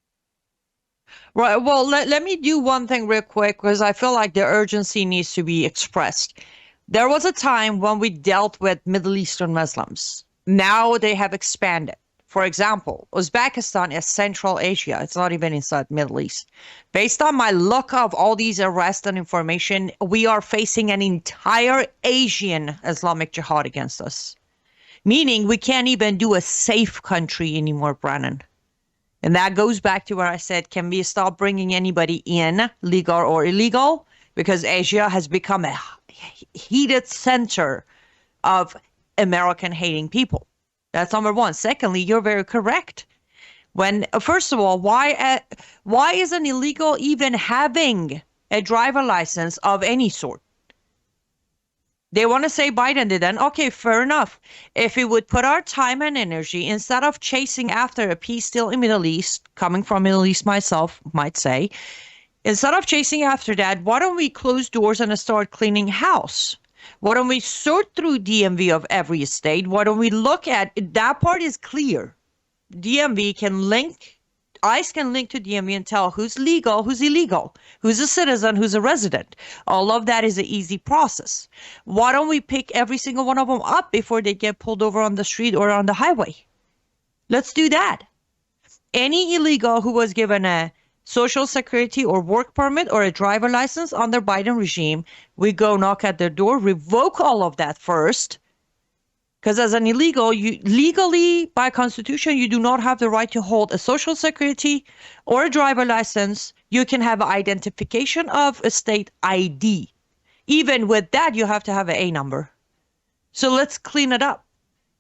Right. Well, let me do one thing real quick because I feel like the urgency needs to be expressed. There was a time when we dealt with Middle Eastern Muslims. Now they have expanded. For example, Uzbekistan is Central Asia. It's not even inside Middle East. Based on my look of all these arrests and information, we are facing an entire Asian Islamic jihad against us. Meaning we can't even do a safe country anymore, Brennan. And that goes back to where I said, can we stop bringing anybody in, legal or illegal? Because Asia has become a heated center of American-hating people. That's number one. Secondly, you're very correct. First of all, why is an illegal even having a driver license of any sort? They want to say Biden did that. Okay, fair enough. If we would put our time and energy, instead of chasing after a peace deal in Middle East, coming from Middle East myself, might say, instead of chasing after that, why don't we close doors and start cleaning house? Why don't we sort through DMV of every state? Why don't we look at, that part is clear. DMV can link, ICE can link to DMV and tell who's legal, who's illegal, who's a citizen, who's a resident. All of that is an easy process. Why don't we pick every single one of them up before they get pulled over on the street or on the highway? Let's do that. Any illegal who was given a social security or work permit or a driver license under Biden regime, we go knock at their door, revoke all of that first. Because as an illegal, you legally, by constitution, you do not have the right to hold a social security or a driver license. You can have identification of a state ID. Even with that, you have to have an A number. So let's clean it up.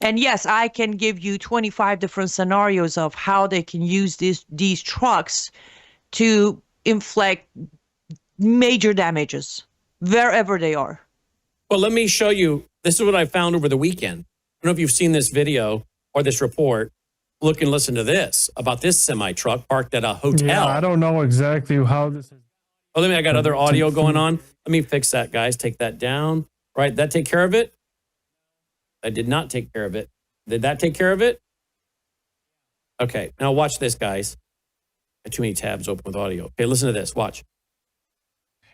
And yes, I can give you 25 different scenarios of how they can use these trucks to inflict major damages wherever they are. Well, let me show you. This is what I found over the weekend. I don't know if you've seen this video or this report. Look and listen to this about this semi-truck parked at a hotel. Yeah, I don't know exactly how this is. Oh, I got other audio going on. Let me fix that, guys. Take that down. Right, that take care of it? I did not take care of it. Did that take care of it? Okay, now watch this, guys. I got too many tabs open with audio. Okay, listen to this. Watch.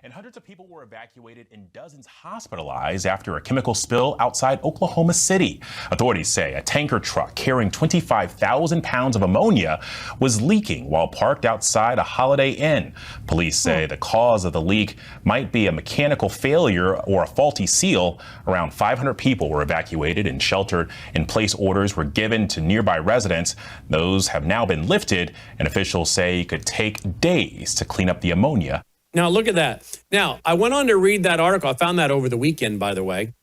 And hundreds of people were evacuated and dozens hospitalized after a chemical spill outside Oklahoma City. Authorities say a tanker truck carrying 25,000 pounds of ammonia was leaking while parked outside a Holiday Inn. Police say the cause of the leak might be a mechanical failure or a faulty seal. Around 500 people were evacuated and sheltered in place. Orders were given to nearby residents. Those have now been lifted, and officials say it could take days to clean up the ammonia. Now, look at that. Now, I went on to read that article. I found that over the weekend, by the way.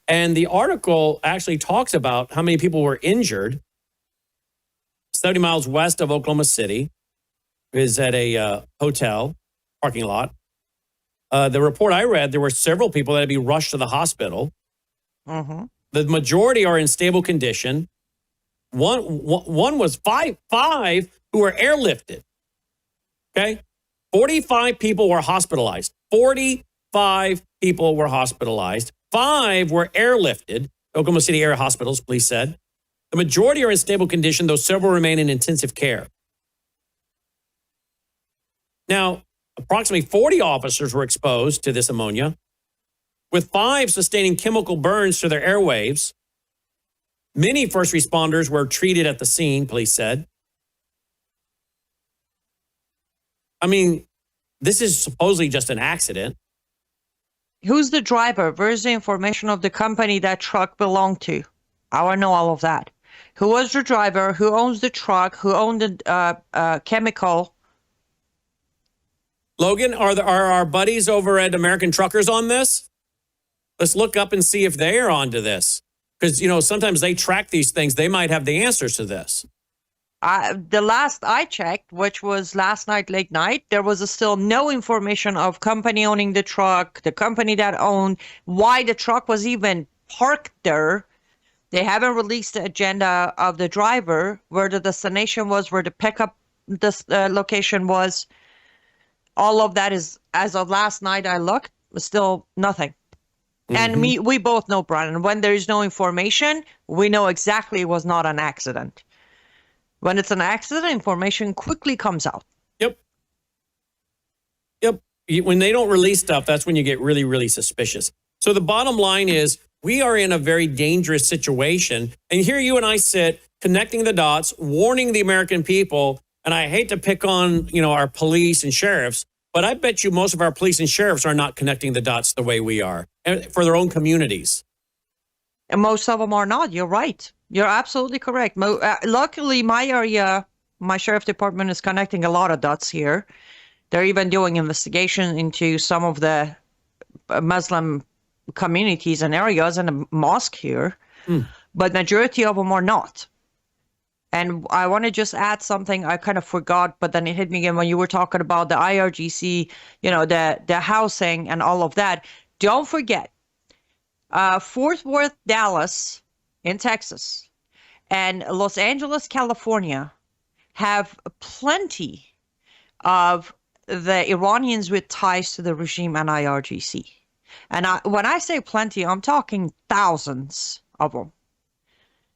And the article actually talks about how many people were injured. 70 miles west of Oklahoma City is at a hotel parking lot. The report I read, there were several people that had to be rushed to the hospital. Mm-hmm. The majority are in stable condition. One was five who were airlifted. Okay? 45 people were hospitalized. 45 people were hospitalized. 5 were airlifted. Oklahoma City Area Hospitals, police said. The majority are in stable condition, though several remain in intensive care. Now, approximately 40 officers were exposed to this ammonia, with 5 sustaining chemical burns to their airwaves. Many first responders were treated at the scene, police said. I mean, this is supposedly just an accident. Who's the driver? Where's the information of the company that truck belonged to? I want to know all of that. Who was the driver? Who owns the truck? Who owned the chemical? Logan, are our buddies over at American Truckers on this? Let's look up and see if they are onto this. Because, sometimes they track these things. They might have the answers to this. The last I checked, which was last night, late night, there was still no information of company owning the truck, the company that owned, why the truck was even parked there. They haven't released the agenda of the driver, where the destination was, where the pickup location was. All of that is, as of last night I looked, still nothing. Mm-hmm. And we both know, Brian, when there is no information, we know exactly it was not an accident. When it's an accident, information quickly comes out. Yep. When they don't release stuff, that's when you get really, really suspicious. So the bottom line is we are in a very dangerous situation. And here you and I sit connecting the dots, warning the American people. And I hate to pick on, our police and sheriffs, but I bet you most of our police and sheriffs are not connecting the dots the way we are for their own communities. And most of them are not. You're right. You're absolutely correct. Luckily, my area, my sheriff department is connecting a lot of dots here. They're even doing investigation into some of the Muslim communities and areas and a mosque here. But majority of them are not. And I want to just add something I kind of forgot, but then it hit me again when you were talking about the IRGC, the housing and all of that. Don't forget, Fort Worth, Dallas in Texas, and Los Angeles, California have plenty of the Iranians with ties to the regime and IRGC. And when I say plenty, I'm talking thousands of them.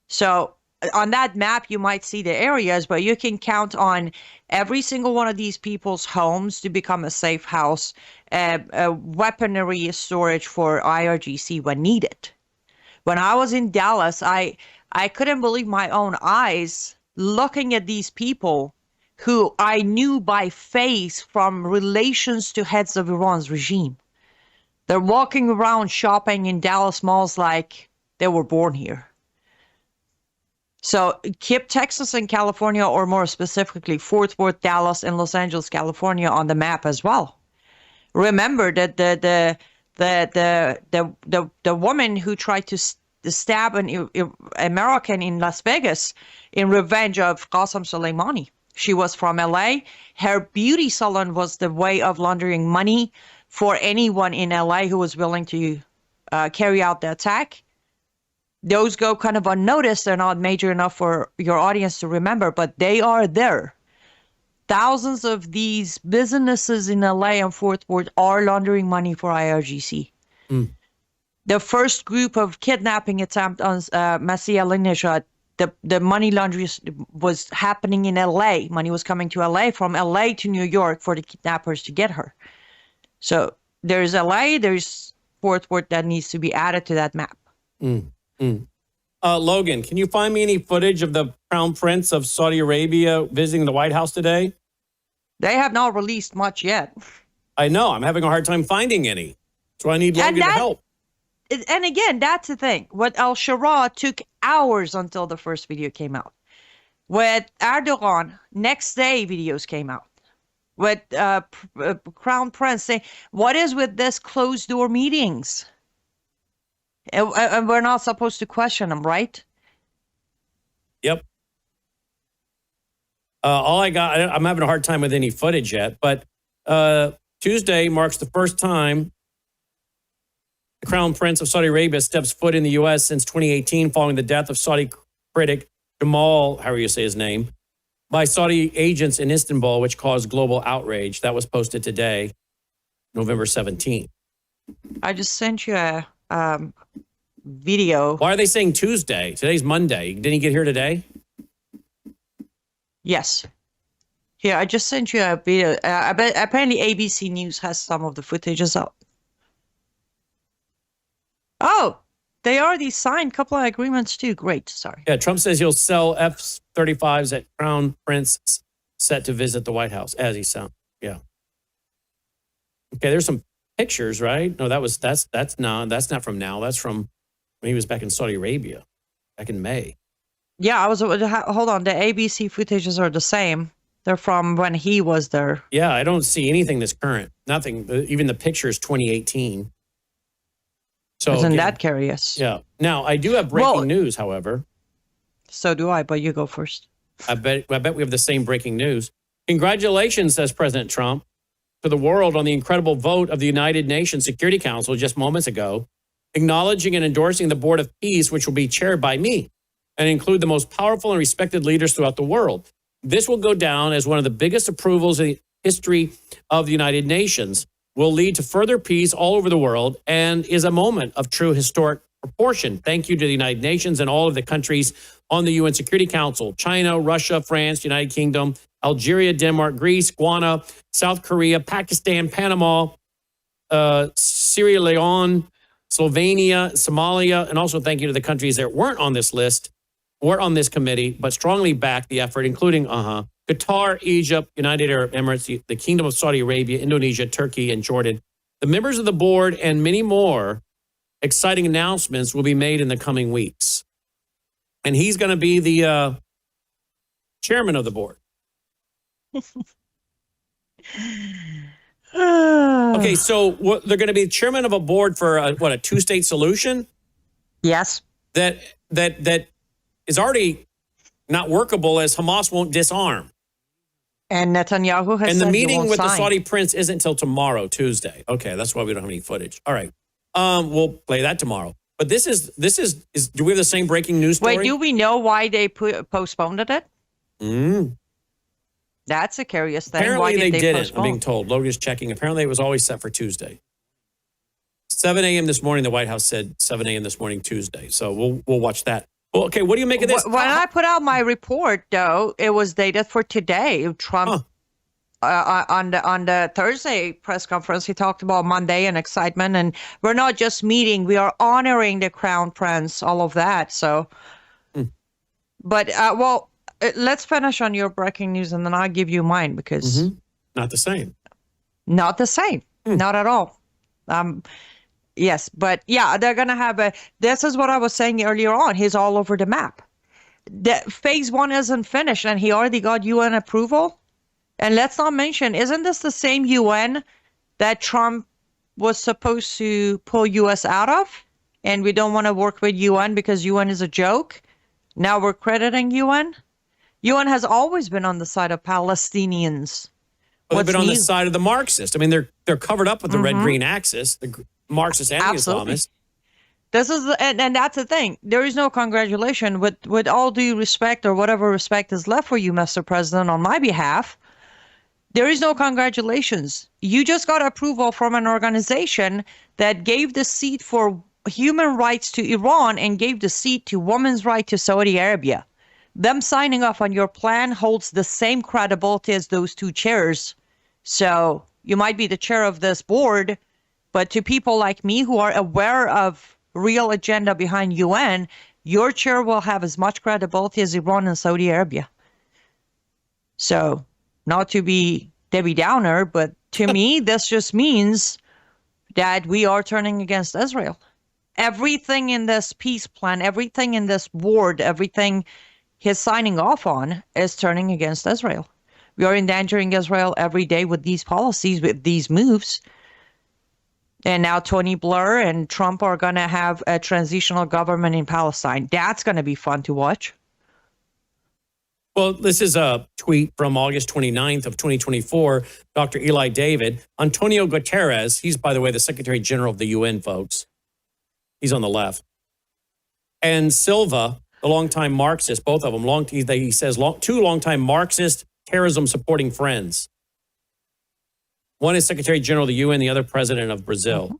So on that map, you might see the areas, but you can count on every single one of these people's homes to become a safe house, a weaponry storage for IRGC when needed. When I was in Dallas, I couldn't believe my own eyes looking at these people who I knew by face from relations to heads of Iran's regime. They're walking around shopping in Dallas malls like they were born here. So keep Texas and California, or more specifically, Fort Worth, Dallas, and Los Angeles, California on the map as well. Remember that the woman who tried to stab an American in Las Vegas in revenge of Qasem Soleimani. She was from LA. Her beauty salon was the way of laundering money for anyone in LA who was willing to carry out the attack. Those go kind of unnoticed. They're not major enough for your audience to remember, but they are there. Thousands of these businesses in LA and Fort Worth are laundering money for IRGC. The first group of kidnapping attempt on Masih al-Nejad, the money laundering was happening in LA. Money was coming to LA, from LA to New York for the kidnappers to get her. So there's LA, there's Fort Worth that needs to be added to that map. Logan, can you find me any footage of the Crown Prince of Saudi Arabia visiting the White House today? They have not released much yet. I know. I'm having a hard time finding any. So I need Logan to help. And again, that's the thing. With Al-Shara, took hours until the first video came out. With Erdogan, next day videos came out. With Crown Prince saying, what is with this closed door meetings? And we're not supposed to question them, right? Yep. All I got, I'm having a hard time with any footage yet, but Tuesday marks the first time the Crown Prince of Saudi Arabia steps foot in the U.S. since 2018, following the death of Saudi critic Jamal, however you say his name, by Saudi agents in Istanbul, which caused global outrage. That was posted today, November 17th. I just sent you a video. Why are they saying Tuesday? Today's Monday. Didn't he get here today? Yes. Here, I just sent you a video. Apparently ABC News has some of the footages out. Oh, they already signed a couple of agreements too. Great. Sorry. Yeah, Trump says he'll sell F-35s at Crown Prince set to visit the White House as he sounds. Yeah. Okay, there's some pictures, right? No, that's not from now. That's from when he was back in Saudi Arabia, back in May. Yeah, hold on. The ABC footages are the same. They're from when he was there. Yeah, I don't see anything that's current. Nothing. Even the picture is 2018. So isn't that curious? Yeah. Now, I do have breaking news, however. So do I, but you go first. I bet we have the same breaking news. Congratulations, says President Trump, to the world on the incredible vote of the United Nations Security Council just moments ago, acknowledging and endorsing the Board of Peace, which will be chaired by me and include the most powerful and respected leaders throughout the world. This will go down as one of the biggest approvals in the history of the United Nations, will lead to further peace all over the world, and is a moment of true historic proportion. Thank you to the United Nations and all of the countries on the UN Security Council: China, Russia, France, United Kingdom, Algeria, Denmark, Greece, Guyana, South Korea, Pakistan, Panama, Sierra Leone, Slovenia, Somalia, and also thank you to the countries that weren't on this list, weren't on this committee, but strongly backed the effort, including Qatar, Egypt, United Arab Emirates, the Kingdom of Saudi Arabia, Indonesia, Turkey, and Jordan. The members of the board and many more exciting announcements will be made in the coming weeks. And he's going to be the chairman of the board. Okay, so they're going to be chairman of a board for a two-state solution? Yes. That is already not workable, as Hamas won't disarm. And Netanyahu has and the said meeting with sign. the Saudi prince isn't until tomorrow, Tuesday. Okay, that's why we don't have any footage. All right, we'll play that tomorrow. But this is do we have the same breaking news story? Wait, do we know why they postponed it? That's a curious thing. Apparently why did they didn't, postpone? I'm being told. Logan's checking. Apparently it was always set for Tuesday. 7 a.m. this morning, the White House said 7 a.m. this morning, Tuesday. So we'll watch that. Well, okay, what do you make of this? When I put out my report, though, it was dated for today. Trump, on the Thursday press conference, he talked about Monday and excitement. And we're not just meeting, we are honoring the Crown Prince, all of that. So, but, let's finish on your breaking news and then I'll give you mine because. Not the same. Not the same. Not at all. Yes, but yeah, they're going to have this is what I was saying earlier on. He's all over the map. The phase 1 isn't finished and he already got UN approval. And let's not mention, isn't this the same UN that Trump was supposed to pull US out of? And we don't want to work with UN because UN is a joke. Now we're crediting UN. UN has always been on the side of Palestinians. Well, they've been on the side of the Marxists. I mean, they're covered up with the red-green axis, the Marxist anti-Islamist. This is, and that's the thing. There is no congratulation. With all due respect or whatever respect is left for you, Mr. President, on my behalf, there is no congratulations. You just got approval from an organization that gave the seat for human rights to Iran and gave the seat to women's right to Saudi Arabia. Them signing off on your plan holds the same credibility as those two chairs. So you might be the chair of this board, but to people like me who are aware of real agenda behind UN, your chair will have as much credibility as Iran and Saudi Arabia. So not to be Debbie Downer, but to me, this just means that we are turning against Israel. Everything in this peace plan, everything in this board, everything he's signing off on is turning against Israel. We are endangering Israel every day with these policies, with these moves. And now Tony Blair and Trump are going to have a transitional government in Palestine. That's going to be fun to watch. Well, this is a tweet from August 29th of 2024. Dr. Eli David. Antonio Guterres, he's, by the way, the Secretary General of the UN, folks. He's on the left. And Silva, the longtime Marxist, both of them, he says two longtime Marxist terrorism-supporting friends. One is Secretary General of the UN, the other President of Brazil.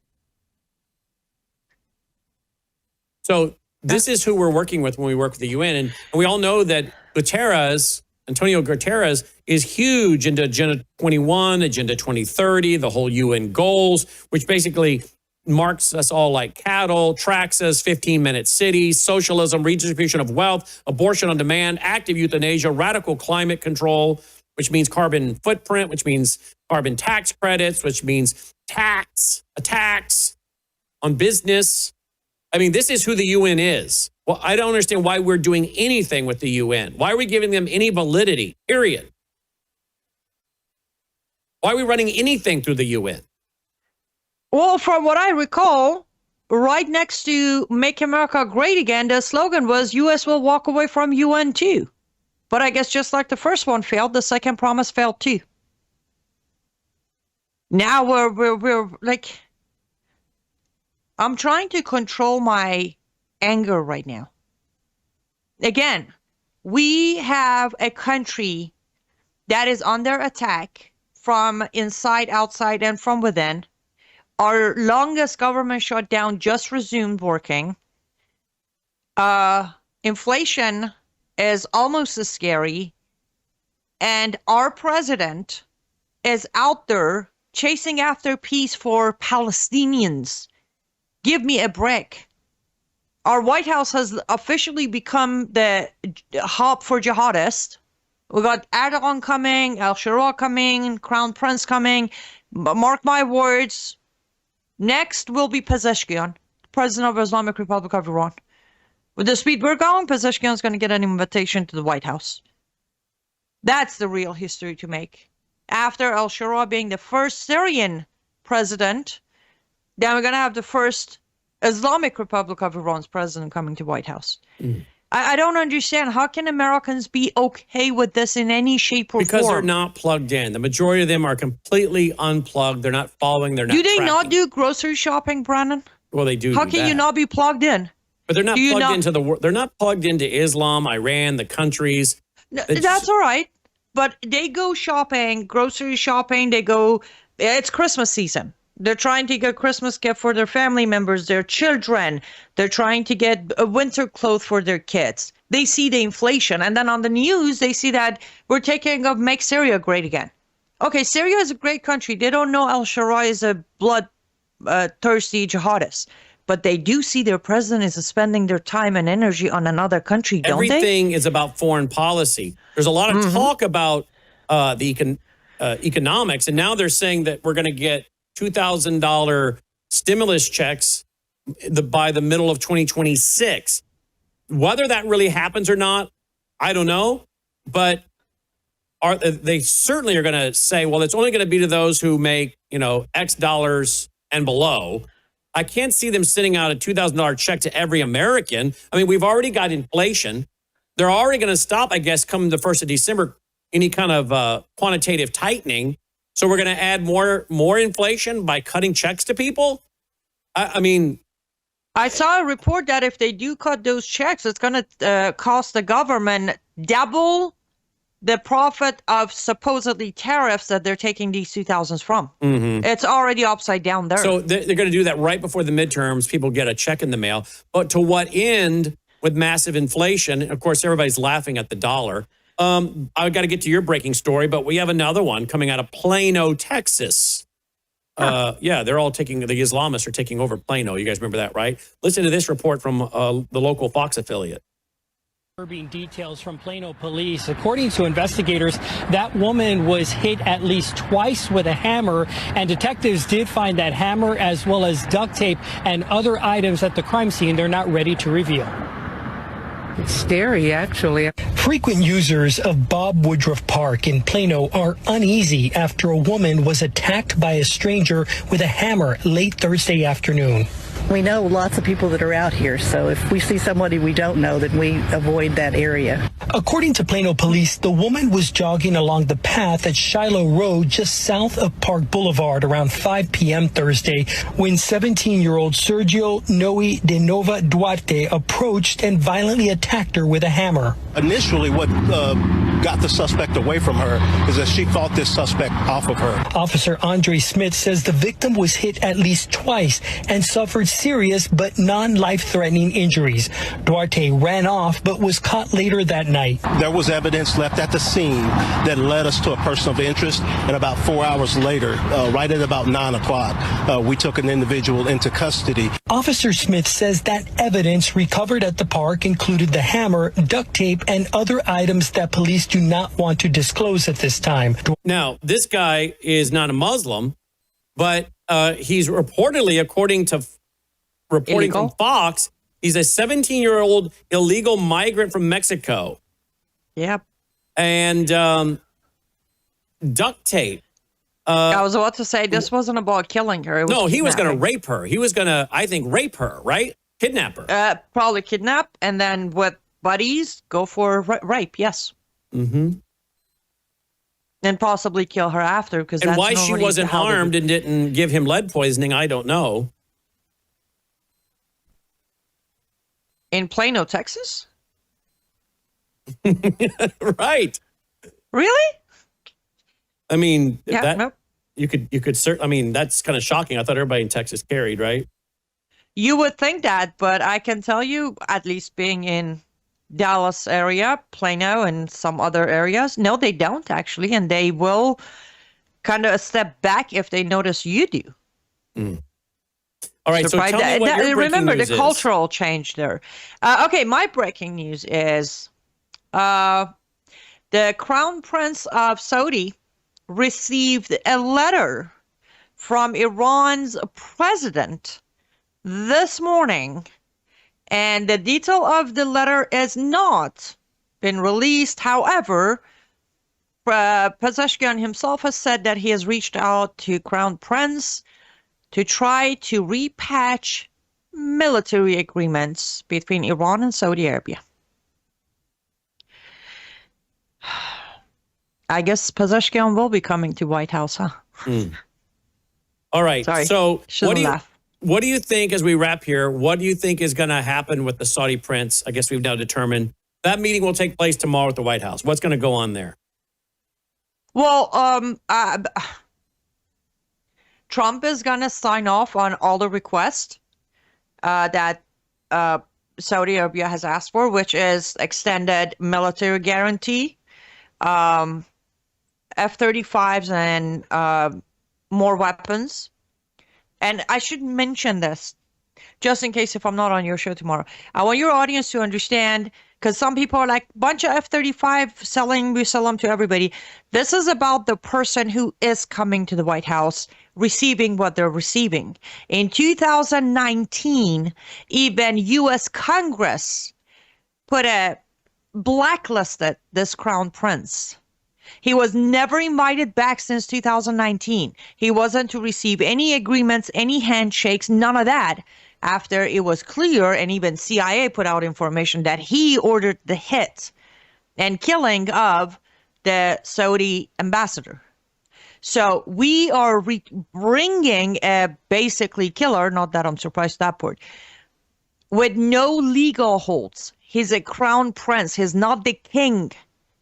So this is who we're working with when we work with the UN. And we all know that Antonio Guterres, is huge into Agenda 21, Agenda 2030, the whole UN goals, which basically marks us all like cattle, tracks us, 15-minute cities, socialism, redistribution of wealth, abortion on demand, active euthanasia, radical climate control, which means carbon footprint, which means carbon tax credits, which means a tax on business. I mean, this is who the UN is. Well, I don't understand why we're doing anything with the UN. Why are we giving them any validity, period? Why are we running anything through the UN? Well, from what I recall, right next to Make America Great Again, the slogan was U.S. will walk away from UN too. But I guess just like the first one failed, the second promise failed too. Now we're like, I'm trying to control my anger right now. Again, we have a country that is under attack from inside, outside, and from within. Our longest government shutdown just resumed working. Inflation is almost as scary. And our president is out there chasing after peace for Palestinians. Give me a break. Our White House has officially become the hub for jihadists. We got Erdogan coming, al-Shura coming, Crown Prince coming. Mark my words. Next will be Pezeshkian, President of the Islamic Republic of Iran. With the speed we're going, Pezeshkian is going to get an invitation to the White House. That's the real history to make. After al-Shura being the first Syrian president, then we're going to have the first Islamic Republic of Iran's president coming to White House. I don't understand. How can Americans be okay with this in any shape or form? Because they're not plugged in. The majority of them are completely unplugged. They're not following. They're not Do they tracking. not do grocery shopping, Brandon? Well, they do. How do can you that. not be plugged in? But they're not Do you plugged not- into the. They're not plugged into Islam, Iran, the countries. No, It's- that's all right. But they go shopping, grocery shopping. They go. It's Christmas season. They're trying to get Christmas gift for their family members, their children. They're trying to get a winter clothes for their kids. They see the inflation. And then on the news, they see that we're taking up make Syria great again. Okay, Syria is a great country. They don't know al-Sharia is a blood-thirsty jihadist. But they do see their president is spending their time and energy on another country, don't they? Everything is about foreign policy. There's a lot of talk about the economics, and now they're saying that we're going to get $2,000 stimulus checks by the middle of 2026. Whether that really happens or not, I don't know. But they certainly are going to say, well, it's only going to be to those who make, X dollars and below. I can't see them sending out a $2,000 check to every American. I mean, we've already got inflation. They're already going to stop, I guess, come the 1st of December, any kind of quantitative tightening. So we're going to add more inflation by cutting checks to people? I mean... I saw a report that if they do cut those checks, it's going to cost the government double the profit of supposedly tariffs that they're taking these 2,000s from. Mm-hmm. It's already upside down there. So they're going to do that right before the midterms. People get a check in the mail. But to what end with massive inflation? Of course, everybody's laughing at the dollar. I've got to get to your breaking story, but we have another one coming out of Plano, Texas. Yeah, they're all the Islamists are taking over Plano. You guys remember that, right? Listen to this report from the local Fox affiliate. Disturbing details from Plano police. According to investigators, that woman was hit at least twice with a hammer, and detectives did find that hammer as well as duct tape and other items at the crime scene they're not ready to reveal. It's scary, actually. Frequent users of Bob Woodruff Park in Plano are uneasy after a woman was attacked by a stranger with a hammer late Thursday afternoon. We know lots of people that are out here, so if we see somebody we don't know, then we avoid that area. According to Plano police, the woman was jogging along the path at Shiloh Road just south of Park Boulevard around 5 p.m. Thursday when 17-year-old Sergio Noe de Nova Duarte approached and violently attacked her with a hammer. Initially, what got the suspect away from her is that she fought this suspect off of her. Officer Andre Smith says the victim was hit at least twice and suffered serious but non-life-threatening injuries. Duarte ran off but was caught later that night. There was evidence left at the scene that led us to a person of interest, and about 4 hours later, right at about 9 o'clock, we took an individual into custody. Officer Smith says that evidence recovered at the park included the hammer, duct tape, and other items that police do not want to disclose at this time. Now, this guy is not a Muslim, but he's reportedly, according to reporting from Fox, he's a 17-year-old illegal migrant from Mexico. Yep. And duct tape. I was about to say, this wasn't about killing her. No, he was going to rape her. He was going to, I think, rape her, right? Kidnap her. Probably kidnap, and then with buddies, go for rape, yes. Mm-hmm. And possibly kill her after. Because and why she wasn't harmed and didn't give him lead poisoning, I don't know. In Plano, Texas? Right. Really? I mean, yeah, nope. you could I mean, that's kind of shocking. I thought everybody in Texas carried, right? You would think that, but I can tell you, at least being in Dallas area, Plano, and some other areas, no, they don't actually, and they will kind of step back if they notice you do. Mm. All right, so tell me what your breaking remember news the cultural change there. Okay, my breaking news is the Crown Prince of Saudi received a letter from Iran's president this morning, and the detail of the letter is not been released. However, Pezeshkian himself has said that he has reached out to Crown Prince to try to repatch military agreements between Iran and Saudi Arabia. I guess Pezeshkian will be coming to White House, huh? Mm. All right. Sorry. So what do you think, as we wrap here, what do you think is going to happen with the Saudi prince? I guess we've now determined that meeting will take place tomorrow at the White House. What's going to go on there? Well, Trump is going to sign off on all the requests that Saudi Arabia has asked for, which is extended military guarantee, F-35s, and more weapons. And I should mention this, just in case if I'm not on your show tomorrow. I want your audience to understand, because some people are like, bunch of F-35 we sell them to everybody. This is about the person who is coming to the White House, receiving what they're receiving. In 2019, even U.S. Congress blacklisted this crown prince. He was never invited back since 2019. He wasn't to receive any agreements, any handshakes, none of that, after it was clear, and even CIA put out information, that he ordered the hit and killing of the Saudi ambassador. So we are bringing a basically killer, not that I'm surprised at that part, with no legal holds. He's a crown prince. He's not the king.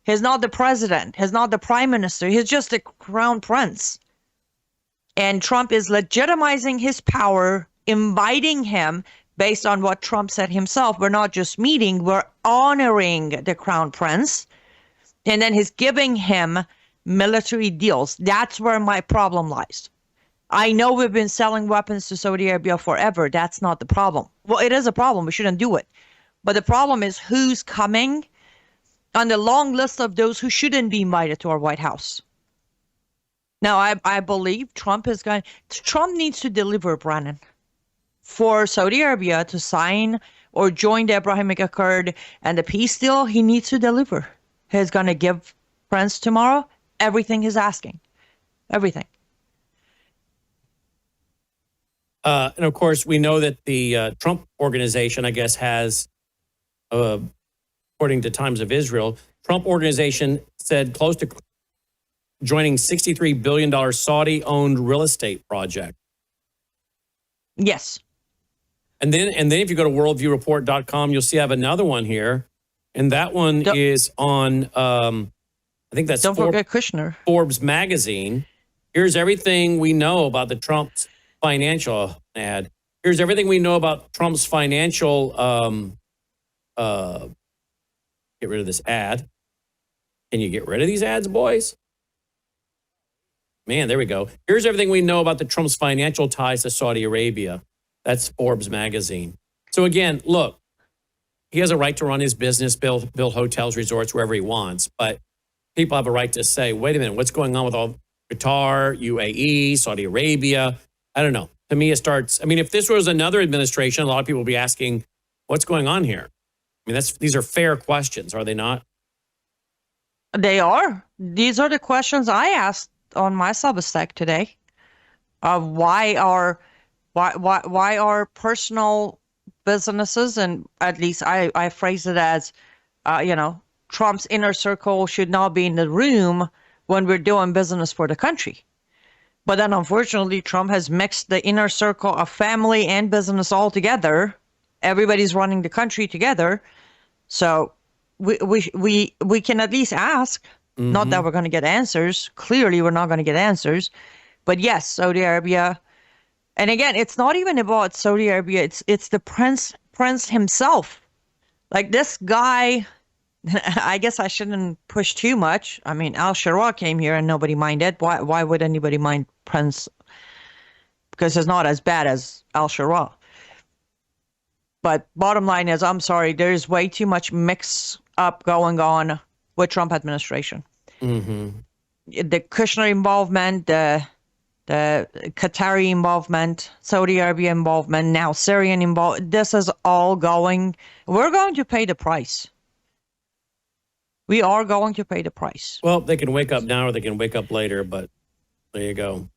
He's not the president. He's not the prime minister. He's just a crown prince. And Trump is legitimizing his power, inviting him based on what Trump said himself. We're not just meeting, we're honoring the crown prince. And then he's giving him military deals. That's where my problem lies. I know we've been selling weapons to Saudi Arabia forever. That's not the problem. Well, it is a problem. We shouldn't do it. But the problem is who's coming on the long list of those who shouldn't be invited to our White House. Now, I believe Trump needs to deliver, Brandon, for Saudi Arabia to sign or join the Abrahamic Accord and the peace deal. He needs to deliver. He's going to give Prince tomorrow everything he's asking. Everything. And of course, we know that the Trump organization, I guess, has, according to Times of Israel, Trump organization said close to joining $63 billion Saudi-owned real estate project. Yes. And then if you go to worldviewreport.com, you'll see I have another one here. And that one is on, I think that's Don't forget Kushner. Forbes magazine. Here's everything we know about the Trump's financial ad. Here's everything we know about Trump's financial, get rid of this ad. Can you get rid of these ads, boys? Man, there we go. Here's everything we know about the Trump's financial ties to Saudi Arabia. That's Forbes magazine. So again, look, he has a right to run his business, build hotels, resorts, wherever he wants. But people have a right to say, wait a minute, what's going on with all Qatar, UAE, Saudi Arabia? I don't know. To me, it starts, if this was another administration, a lot of people would be asking, what's going on here? These are fair questions, are they not? They are. These are the questions I asked on my Substack today. Why are personal businesses, and at least I phrase it as, Trump's inner circle should not be in the room when we're doing business for the country. But then unfortunately, Trump has mixed the inner circle of family and business all together. Everybody's running the country together. So we can at least ask, not that we're going to get answers. Clearly, we're not going to get answers. But yes, Saudi Arabia. And again, it's not even about Saudi Arabia. It's the prince himself. Like this guy, I guess I shouldn't push too much. Al-Shara came here and nobody minded. Why would anybody mind Prince? Because it's not as bad as Al-Shara. But bottom line is, I'm sorry, there's way too much mix up going on with Trump administration. Mm-hmm. The Kushner involvement, the Qatari involvement, Saudi Arabia involvement, now Syrian involvement. This is all going. We're going to pay the price. We are going to pay the price. Well, they can wake up now or they can wake up later, but there you go.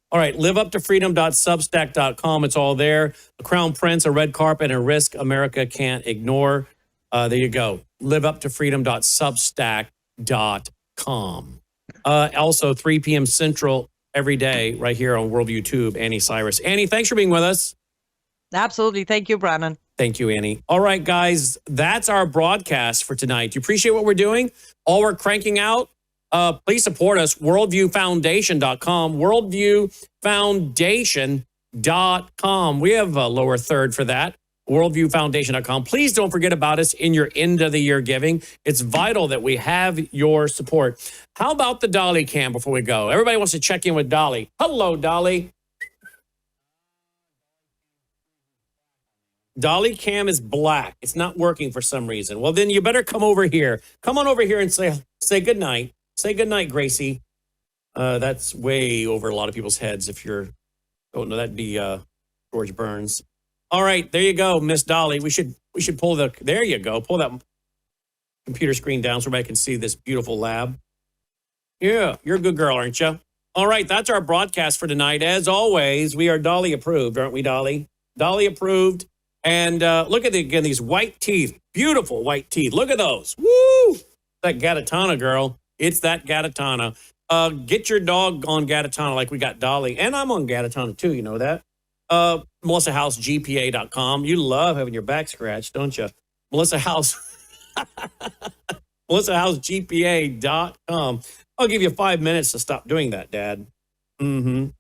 All right, liveuptofreedom.substack.com. It's all there. The Crown Prince, a red carpet, and a risk America can't ignore. There you go. Liveuptofreedom.substack.com. Also, 3 p.m. Central every day right here on World YouTube, Anni Cyrus. Anni, thanks for being with us. Absolutely. Thank you, Brandon. Thank you, Annie. All right, guys, that's our broadcast for tonight. Do you appreciate what we're doing? All we're cranking out? Please support us, worldviewfoundation.com, worldviewfoundation.com. We have a lower third for that, worldviewfoundation.com. Please don't forget about us in your end of the year giving. It's vital that we have your support. How about the Dolly cam before we go? Everybody wants to check in with Dolly. Hello, Dolly. Dolly cam is black. It's not working for some reason. Well, then you better come over here. Come on over here and say good night. Say good night, Gracie. That's way over a lot of people's heads. If you're, oh no, that'd be George Burns. All right, there you go, Miss Dolly. We should pull there you go. Pull that computer screen down so everybody can see this beautiful lab. Yeah, you're a good girl, aren't you? All right, that's our broadcast for tonight. As always, we are Dolly approved, aren't we, Dolly? Dolly approved. And look at again, these white teeth, beautiful white teeth. Look at those. Woo! That Gatatana, girl. It's that Gatatana. Get your dog on Gatatana like we got Dolly. And I'm on Gatatana too, you know that. MelissaHouseGPA.com. You love having your back scratched, don't you? Melissa House. MelissaHouseGPA.com. I'll give you 5 minutes to stop doing that, Dad. Mm-hmm.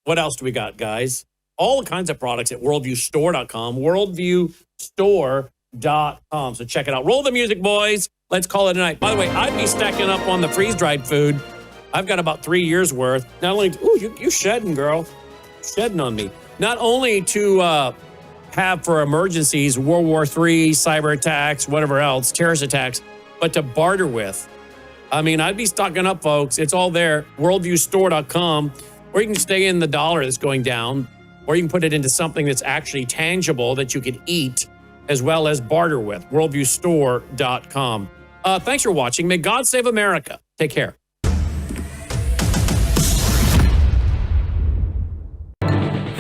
What else do we got, guys? All kinds of products at worldviewstore.com, worldviewstore.com. So check it out. Roll the music, boys. Let's call it a night. By the way, I'd be stacking up on the freeze-dried food. I've got about 3 years worth. Not only, you shedding, girl. Shedding on me. Not only to have for emergencies, World War III, cyber attacks, whatever else, terrorist attacks, but to barter with. I mean, I'd be stocking up, folks. It's all there. Worldviewstore.com. Or you can stay in the dollar that's going down. Or you can put it into something that's actually tangible that you can eat, as well as barter with. Worldviewstore.com. Thanks for watching. May God save America. Take care.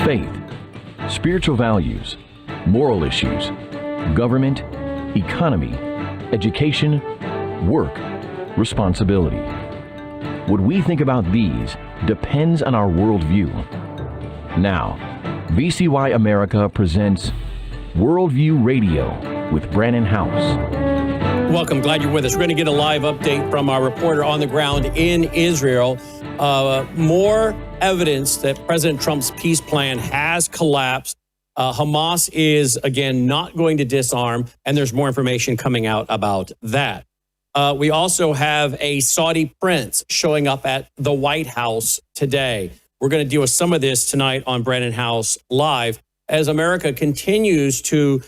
Faith, spiritual values, moral issues, government, economy, education, work, responsibility. What we think about these depends on our worldview. Now, VCY America presents Worldview Radio with Brandon House. Welcome. Glad you're with us. We're going to get a live update from our reporter on the ground in Israel. More evidence that President Trump's peace plan has collapsed. Hamas is, again, not going to disarm, and there's more information coming out about that. We also have a Saudi prince showing up at the White House today. We're going to deal with some of this tonight on Brandon House Live as America continues to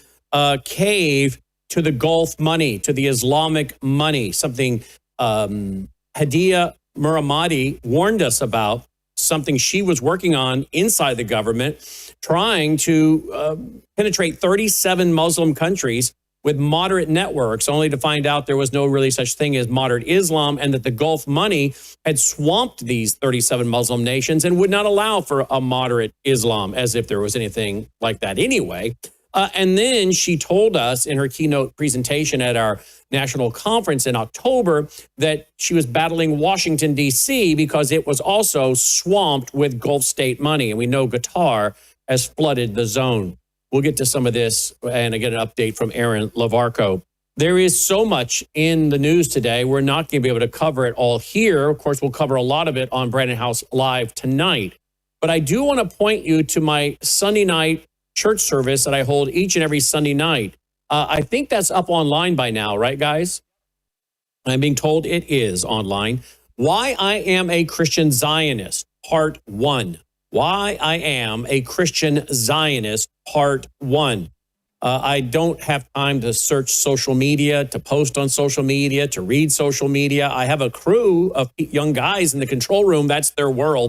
cave to the Gulf money, to the Islamic money, something Hadiya Muhammadi warned us about, something she was working on inside the government, trying to penetrate 37 Muslim countries with moderate networks, only to find out there was no really such thing as moderate Islam, and that the Gulf money had swamped these 37 Muslim nations and would not allow for a moderate Islam, as if there was anything like that anyway. And then she told us in her keynote presentation at our national conference in October that she was battling Washington, D.C. because it was also swamped with Gulf state money. And we know Qatar has flooded the zone. We'll get to some of this and get an update from Aaron Lavarco. There is so much in the news today. We're not going to be able to cover it all here. Of course, we'll cover a lot of it on Brandon House Live tonight. But I do want to point you to my Sunday night church service that I hold each and every Sunday night. I think that's up online by now, right, guys? I'm being told it is online. Why I Am a Christian Zionist, Part 1. Why I Am a Christian Zionist, Part 1. I don't have time to search social media, to post on social media, to read social media. I have a crew of young guys in the control room. That's their world.